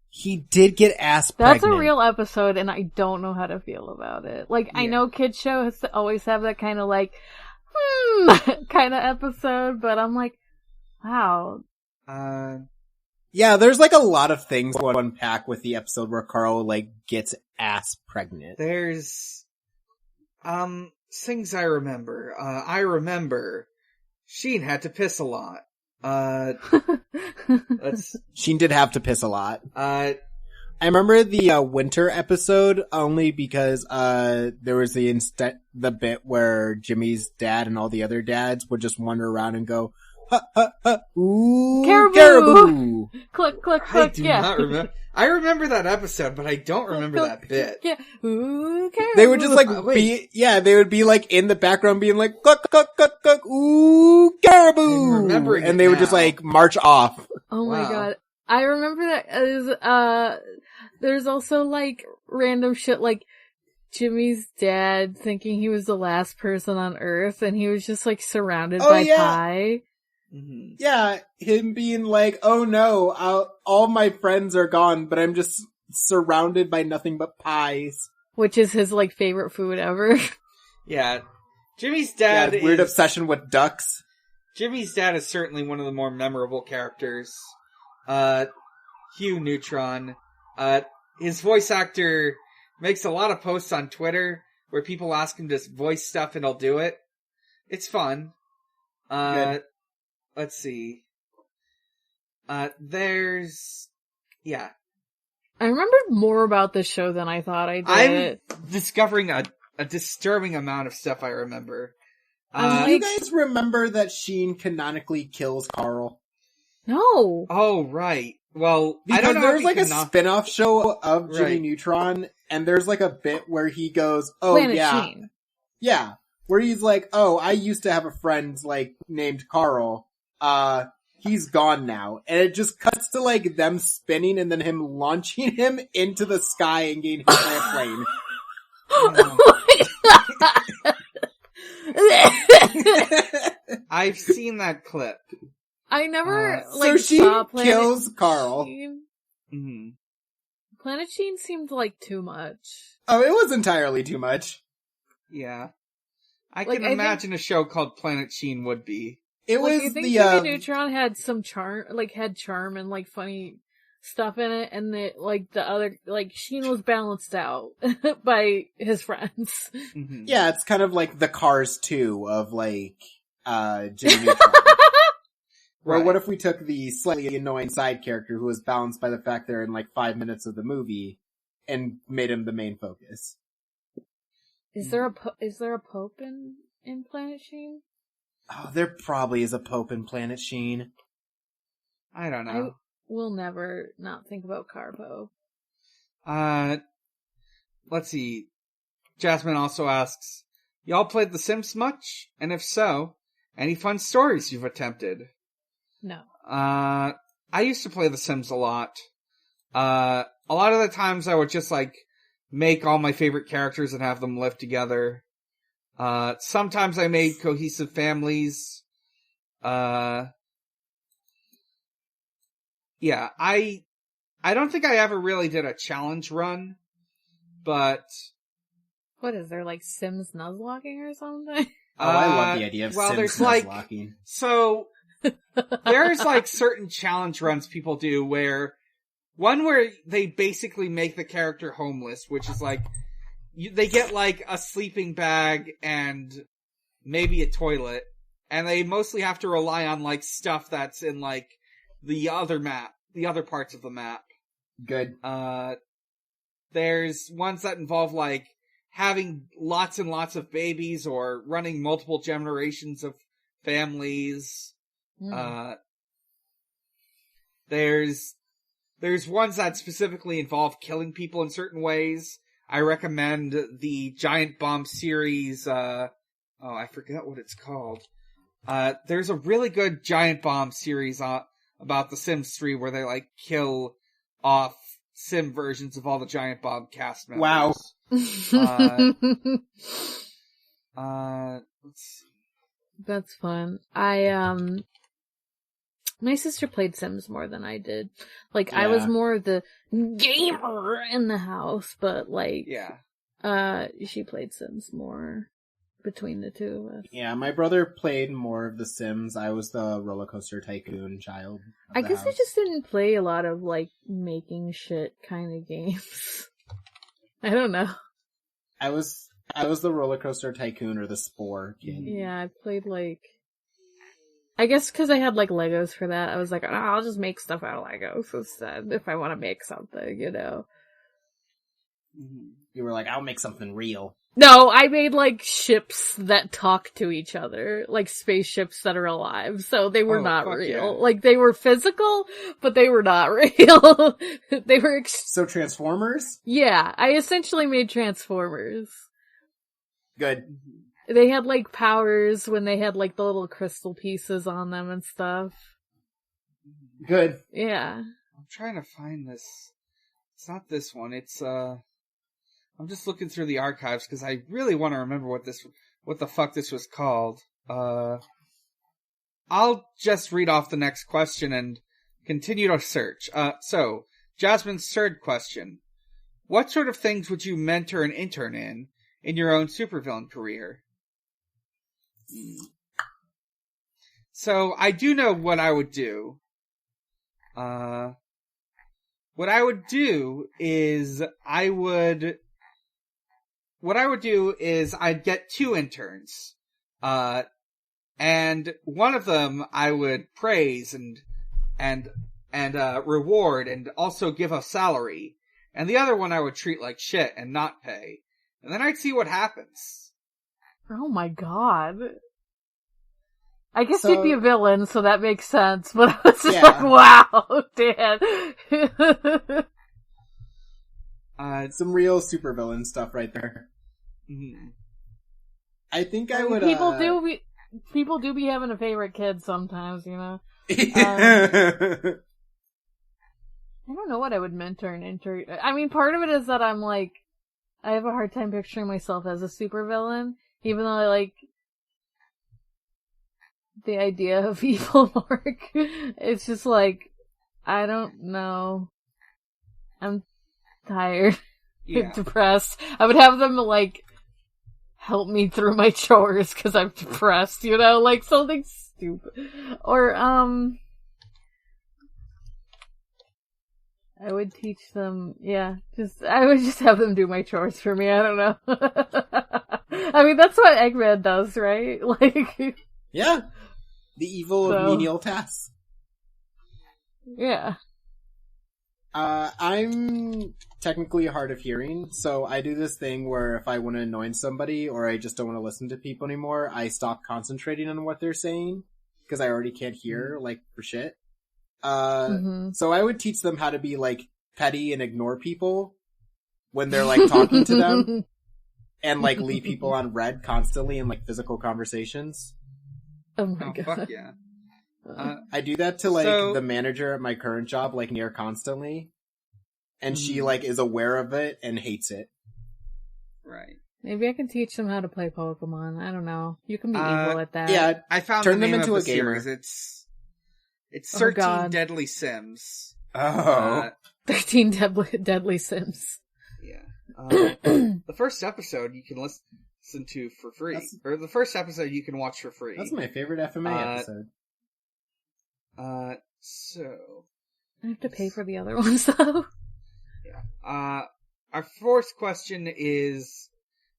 He did get ass pregnant. That's a real episode, and I don't know how to feel about it. Like, yeah. I know kids shows always have that kind of, like, kind of episode, but I'm like, wow. Yeah, there's, like, a lot of things to unpack with the episode where Carl, like, gets ass pregnant. There's, things I remember. I remember Sheen had to piss a lot. Sheen did have to piss a lot. I remember the winter episode only because there was the bit where Jimmy's dad and all the other dads would just wander around and go, ha, ha, ha, ooh, caribou. Click, click, I click, do not remember. I remember that episode, but I don't remember that bit. Yeah. Ooh, caribou. They would just like they would be like in the background being like, cluck, cluck, cluck, cluck, ooh, caribou. And they would just like march off. Oh my god. I remember that as, there's also like random shit like Jimmy's dad thinking he was the last person on Earth and he was just like surrounded by pie. Mm-hmm. Yeah, him being like, oh no, all my friends are gone, but I'm just surrounded by nothing but pies. Which is his, like, favorite food ever. Yeah. Jimmy's dad weird obsession with ducks. Jimmy's dad is certainly one of the more memorable characters. Hugh Neutron. His voice actor makes a lot of posts on Twitter where people ask him to voice stuff and he'll do it. It's fun. Good. Let's see. I remember more about this show than I thought I did. I'm discovering a disturbing amount of stuff I remember. Do you guys remember that Sheen canonically kills Carl? No. Oh, right. Well, because I don't know there's like a spin-off show of Jimmy Right. Neutron, and there's like a bit where he goes, oh Planet yeah. Sheen. Yeah. Where he's like, oh, I used to have a friend, like, named Carl. He's gone now. And it just cuts to, like, them spinning and then him launching him into the sky and getting hit by a plane. I've seen that clip. I never, so she saw Planet kills Carl. Sheen. Mm-hmm. Planet Sheen seemed like too much. Oh, it was entirely too much. Yeah. I can imagine a show called Planet Sheen would be. It was I think Jimmy Neutron had some charm, charm and, like, funny stuff in it, and the other, like, Sheen was balanced out by his friends. Mm-hmm. Yeah, it's kind of like the Cars 2 of, like, Jimmy Neutron. Or what if we took the slightly annoying side character who was balanced by the fact they're in like 5 minutes of the movie and made him the main focus? Is there a Pope in Planet Sheen? Oh, there probably is a Pope in Planet Sheen. I don't know. I will never not think about Carpo. Let's see. Jasmine also asks, y'all played The Sims much? And if so, any fun stories you've attempted? No. I used to play The Sims a lot. A lot of the times I would just like make all my favorite characters and have them live together. Sometimes I made cohesive families. Yeah, I don't think I ever really did a challenge run, but... What is there, like Sims nuzlocking or something? Oh, I love the idea of Sims nuzlocking. So, there's like certain challenge runs people do where they basically make the character homeless, which is like, they get like a sleeping bag and maybe a toilet, and they mostly have to rely on like stuff that's in like the other parts of the map. Good. There's ones that involve like having lots and lots of babies or running multiple generations of families. There's ones that specifically involve killing people in certain ways. I recommend the Giant Bomb series, I forget what it's called. There's a really good Giant Bomb series about the Sims 3 where they like kill off Sim versions of all the Giant Bomb cast members. Wow. Let's see. That's fun. My sister played Sims more than I did. Like, yeah. I was more of the gamer in the house, but like, she played Sims more between the two of us. Yeah, my brother played more of the Sims. I was the roller coaster tycoon child. I guess I just didn't play a lot of like making shit kind of games. I don't know. I was the roller coaster tycoon or the Spore kid. Yeah, I played like, I guess because I had like Legos for that, I was like, I'll just make stuff out of Legos instead if I want to make something, you know. You were like, I'll make something real. No, I made like ships that talk to each other, like spaceships that are alive, so they were not real. Yeah. Like, they were physical, but they were not real. They were So Transformers? Yeah, I essentially made Transformers. Good. They had like powers when they had like the little crystal pieces on them and stuff. Good. Yeah. I'm trying to find this. It's not this one, it's I'm just looking through the archives because I really want to remember what the fuck this was called. I'll just read off the next question and continue to search. So, Jasmine's third question. What sort of things would you mentor and intern in your own supervillain career? So, I do know what I would do. What I would do is I'd get 2 interns. And one of them I would praise and reward and also give a salary. And the other one I would treat like shit and not pay. And then I'd see what happens. Oh my god. I guess you'd be a villain, so that makes sense, but I was just like, wow, Dan. Some real supervillain stuff right there. Mm-hmm. I think I would, people do be having a favorite kid sometimes, you know? I don't know what I would mentor and intern. I mean, part of it is that I'm like, I have a hard time picturing myself as a supervillain, even though I like the idea of evil work. It's just like, I don't know. I'm tired. Yeah. Depressed. I would have them like help me through my chores because I'm depressed, you know, like something stupid. Or I would teach them, I would just have them do my chores for me. I don't know. I mean, that's what Eggman does, right? Like, yeah, the evil of menial tasks. Yeah. I'm technically hard of hearing, so I do this thing where if I want to annoy somebody or I just don't want to listen to people anymore, I stop concentrating on what they're saying because I already can't hear, like, for shit. So I would teach them how to be, like, petty and ignore people when they're, like, talking to them and, like, leave people on red constantly in, like, physical conversations. Oh my god. Fuck yeah. I do that to, like, the manager at my current job, like, near constantly. And she, like, is aware of it and hates it. Right. Maybe I can teach them how to play Pokemon. I don't know. You can be evil at that. Yeah, I found turn the them name into of a the gamer. Series. It's 13 God. Deadly Sims. Oh. 13 deadly Sims. Yeah. The first episode you can listen to for free. Or the first episode you can watch for free. That's my favorite FMA episode. So... I have to pay for the other ones, though. Yeah. Our fourth question is,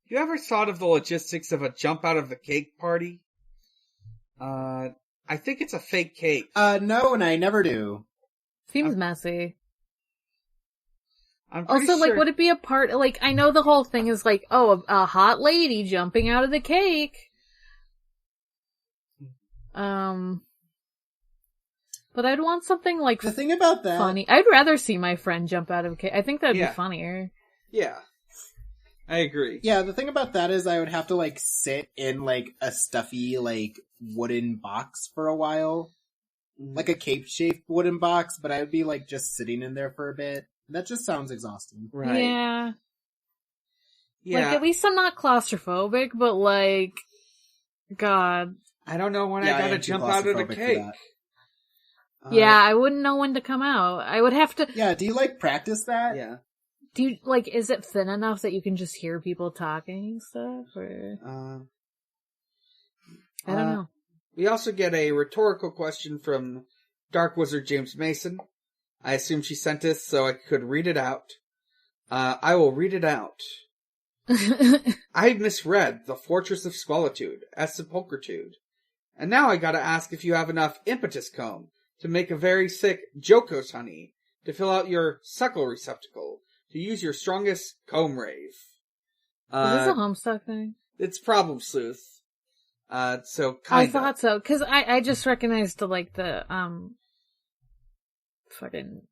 have you ever thought of the logistics of a jump out of the cake party? I think it's a fake cake. No, and I never do. Seems messy. I'm also, sure... like, would it be a part, like, I know the whole thing is like, oh, a hot lady jumping out of the cake. But I'd want something, like, the thing about that, funny. I'd rather see my friend jump out of a cake. I think that'd be funnier. Yeah. I agree. Yeah, the thing about that is I would have to, like, sit in, like, a stuffy, like, wooden box for a while. Like a cape-shaped wooden box, but I would be, like, just sitting in there for a bit. That just sounds exhausting. Right. Yeah. Yeah. Like, at least I'm not claustrophobic, but, like, God. I don't know when I gotta jump out of the cake. Yeah, I wouldn't know when to come out. I would have to... Yeah, do you, like, practice that? Yeah. Do you, like, is it thin enough that you can just hear people talking and stuff, or... I don't know. We also get a rhetorical question from Dark Wizard James Mason. I assume she sent this so I could read it out. I will read it out. I misread The Fortress of Squalitude as Sepulchritude. And now I gotta ask if you have enough impetus comb to make a very thick Jokos honey to fill out your suckle receptacle to use your strongest comb rave. Is this a Homestuck thing? It's Problem Sleuth. So kinda. I thought so, cause I just recognized the fucking,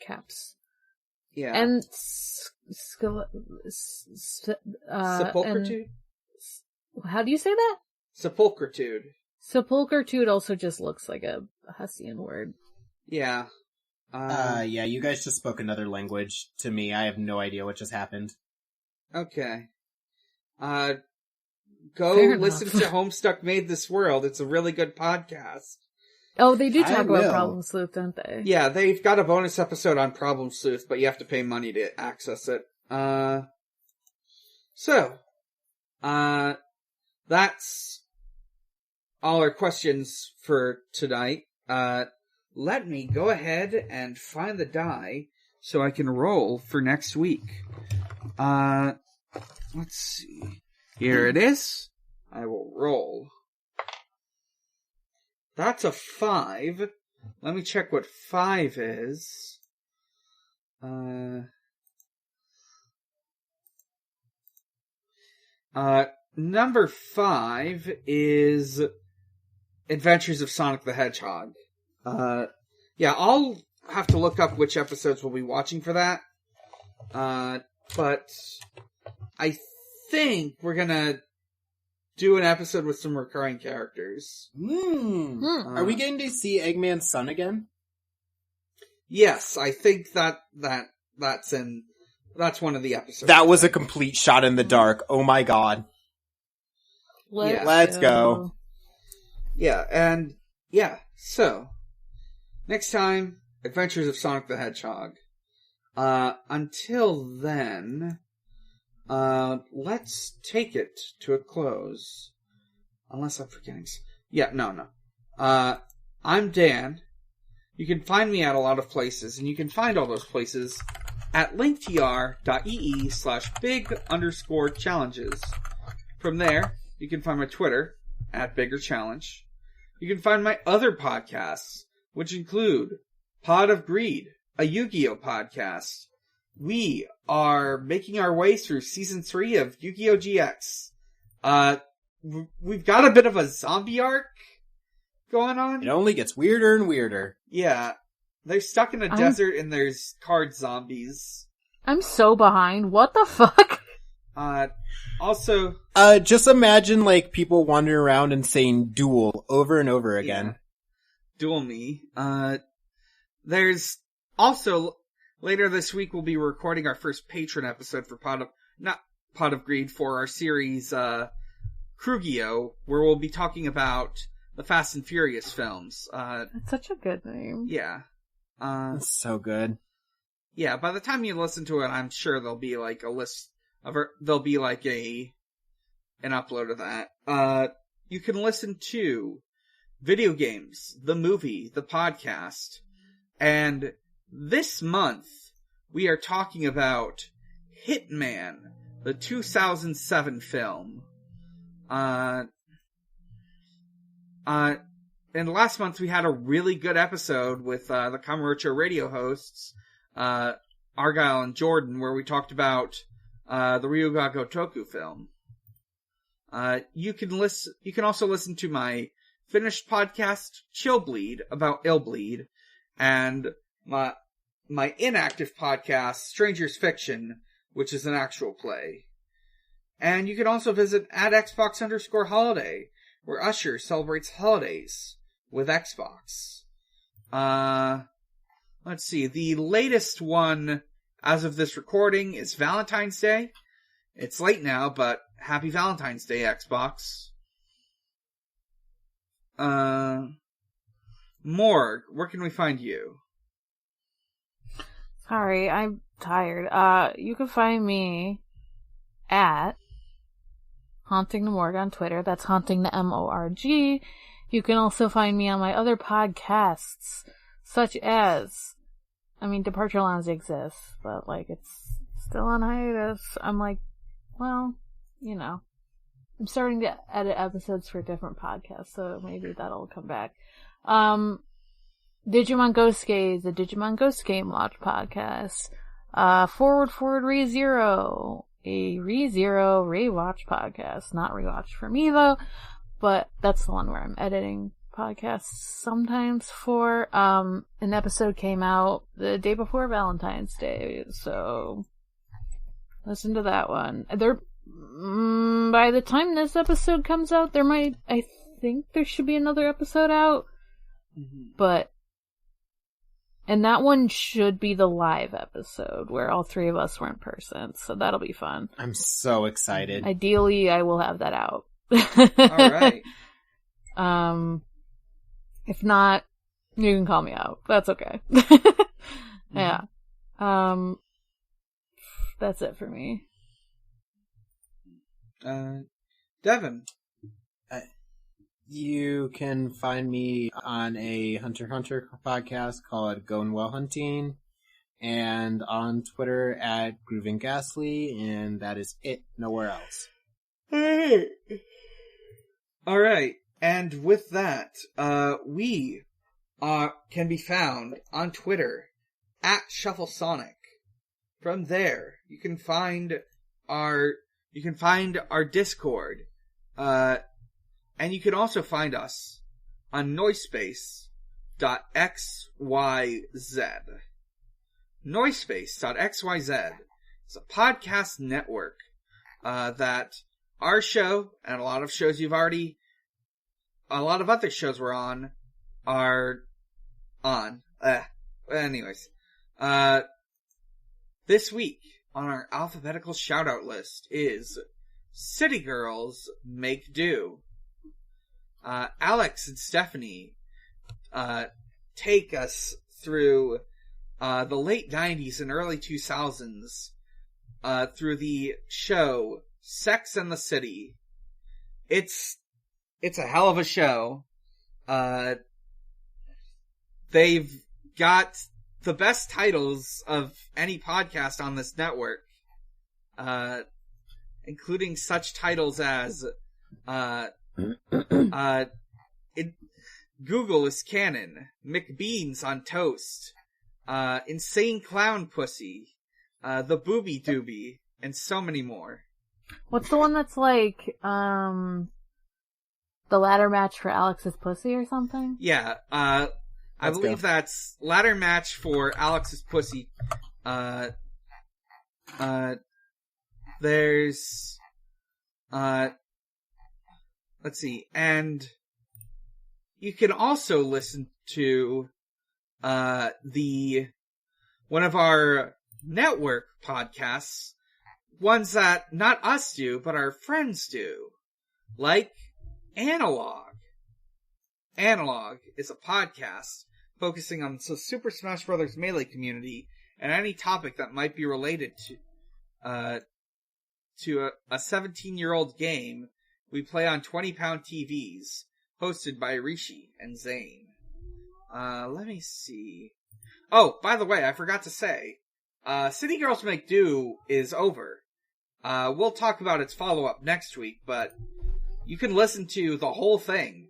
caps. Yeah. And, Sepulchritude? How do you say that? Sepulchritude. Sepulchritude also just looks like a Hessian word. Yeah. Yeah, you guys just spoke another language to me. I have no idea what just happened. Okay. Go listen to Homestuck Made This World. It's a really good podcast. Oh, they do talk about Problem Sleuth, don't they? Yeah, they've got a bonus episode on Problem Sleuth, but you have to pay money to access it. That's all our questions for tonight. Let me go ahead and find the die so I can roll for next week. Let's see. Here it is. I will roll. That's a 5. Let me check what 5 is. Number 5 is Adventures of Sonic the Hedgehog. Yeah, I'll have to look up which episodes we'll be watching for that. But I think we're gonna do an episode with some recurring characters. Are we getting to see Eggman's son again? Yes, I think that's one of the episodes. That was a complete shot in the dark. Oh my god. Let's go. Yeah, and yeah, so next time, Adventures of Sonic the Hedgehog. Until then, let's take it to a close. Unless I'm forgetting. Yeah, no. I'm Dan. You can find me at a lot of places, and you can find all those places at linktr.ee/big_challenges. From there, you can find my Twitter at BiggerChallenge. You can find my other podcasts, which include Pod of Greed, a Yu-Gi-Oh! Podcast. We are making our way through Season 3 of Yu-Gi-Oh! GX. We've got a bit of a zombie arc going on. It only gets weirder and weirder. Yeah. They're stuck in a desert and there's card zombies. I'm so behind. What the fuck? Also... just imagine, like, people wandering around and saying duel over and over again. Yeah. Duel me. There's also... Later this week we'll be recording our first patron episode for Pod of Greed, for our series, Krugio, where we'll be talking about the Fast and Furious films. That's such a good name. Yeah. It's so good. Yeah, by the time you listen to it, I'm sure there'll be like a list of there'll be like an upload of that. You can listen to Video Games, the movie, the podcast, and this month we are talking about Hitman, the 2007 film. And last month we had a really good episode with the Kamurocho radio hosts, Argyle and Jordan, where we talked about the Ryuga Gotoku film. You can also listen to my finished podcast, Chill Bleed, about Illbleed, and my inactive podcast, Stranger's Fiction, which is an actual play. And you can also visit at Xbox_holiday, where Usher celebrates holidays with Xbox. Let's see, the latest one as of this recording is Valentine's Day. It's late now, but happy Valentine's Day, Xbox. Morg, where can we find you? Sorry, I'm tired. You can find me at Haunting the Morg on Twitter. That's Haunting the MORG. You can also find me on my other podcasts, such as, Departure Lounge exists, but, it's still on hiatus. I'm I'm starting to edit episodes for different podcasts, so maybe that'll come back. Digimon Ghost Gaze, the Digimon Ghost Game Watch podcast. Forward ReZero, a ReZero rewatch podcast. Not rewatch for me though, but that's the one where I'm editing podcasts sometimes for. An episode came out the day before Valentine's Day, so listen to that one. By the time this episode comes out, I think there should be another episode out, and that one should be the live episode where all three of us were in person, so that'll be fun. I'm so excited. Ideally, I will have that out. Alright. If not, you can call me out. That's okay. Yeah. That's it for me. Devin. You can find me on a Hunter x Hunter podcast called Going Well Hunting, and on Twitter at Grooving Ghastly, and that is it. Nowhere else. Hey. All right, and with that, we can be found on Twitter at ShuffleSonic. From there, you can find our Discord. And you can also find us on Noisepace.xyz. Noisepace.xyz is a podcast network that our show and a lot of other shows we're on are on. Anyways, this week on our alphabetical shoutout list is City Girls Make Do. Alex and Stephanie take us through the late 90s and early 2000s through the show Sex and the City. It's a hell of a show. They've got the best titles of any podcast on this network, including such titles as Google is canon, McBeans on toast, Insane Clown Pussy, The Booby Doobie, and so many more. What's the one that's like, the ladder match for Alex's pussy or something? Yeah, I believe that's ladder match for Alex's pussy. There's, let's see, and you can also listen to, one of our network podcasts, ones that not us do, but our friends do, like Analog. Analog is a podcast focusing on the Super Smash Bros. Melee community and any topic that might be related to a 17-year-old game we play on 20-pound TVs, hosted by Rishi and Zane. Let me see. Oh, by the way, I forgot to say, City Girls Make Do is over. We'll talk about its follow-up next week, but you can listen to the whole thing.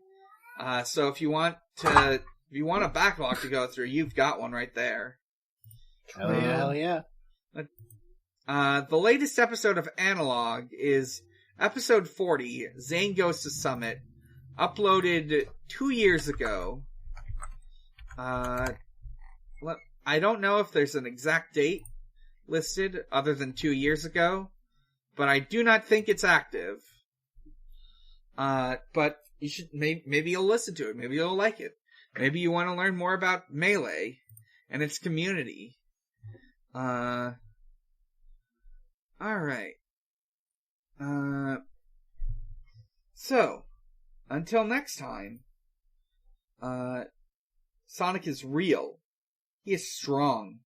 So if you want a backlog to go through, you've got one right there. Hell yeah. The latest episode of Analog is episode 40, Zane Goes to Summit, uploaded 2 years ago. I don't know if there's an exact date listed other than 2 years ago, but I do not think it's active. But you should, maybe you'll listen to it, maybe you'll like it. Maybe you want to learn more about Melee and its community. Alright. So, until next time, Sonic is real. He is strong.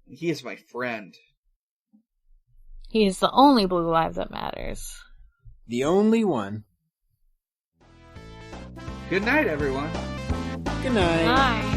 And he is my friend. He is the only blue life that matters. The only one. Good night, everyone. Good night. Bye.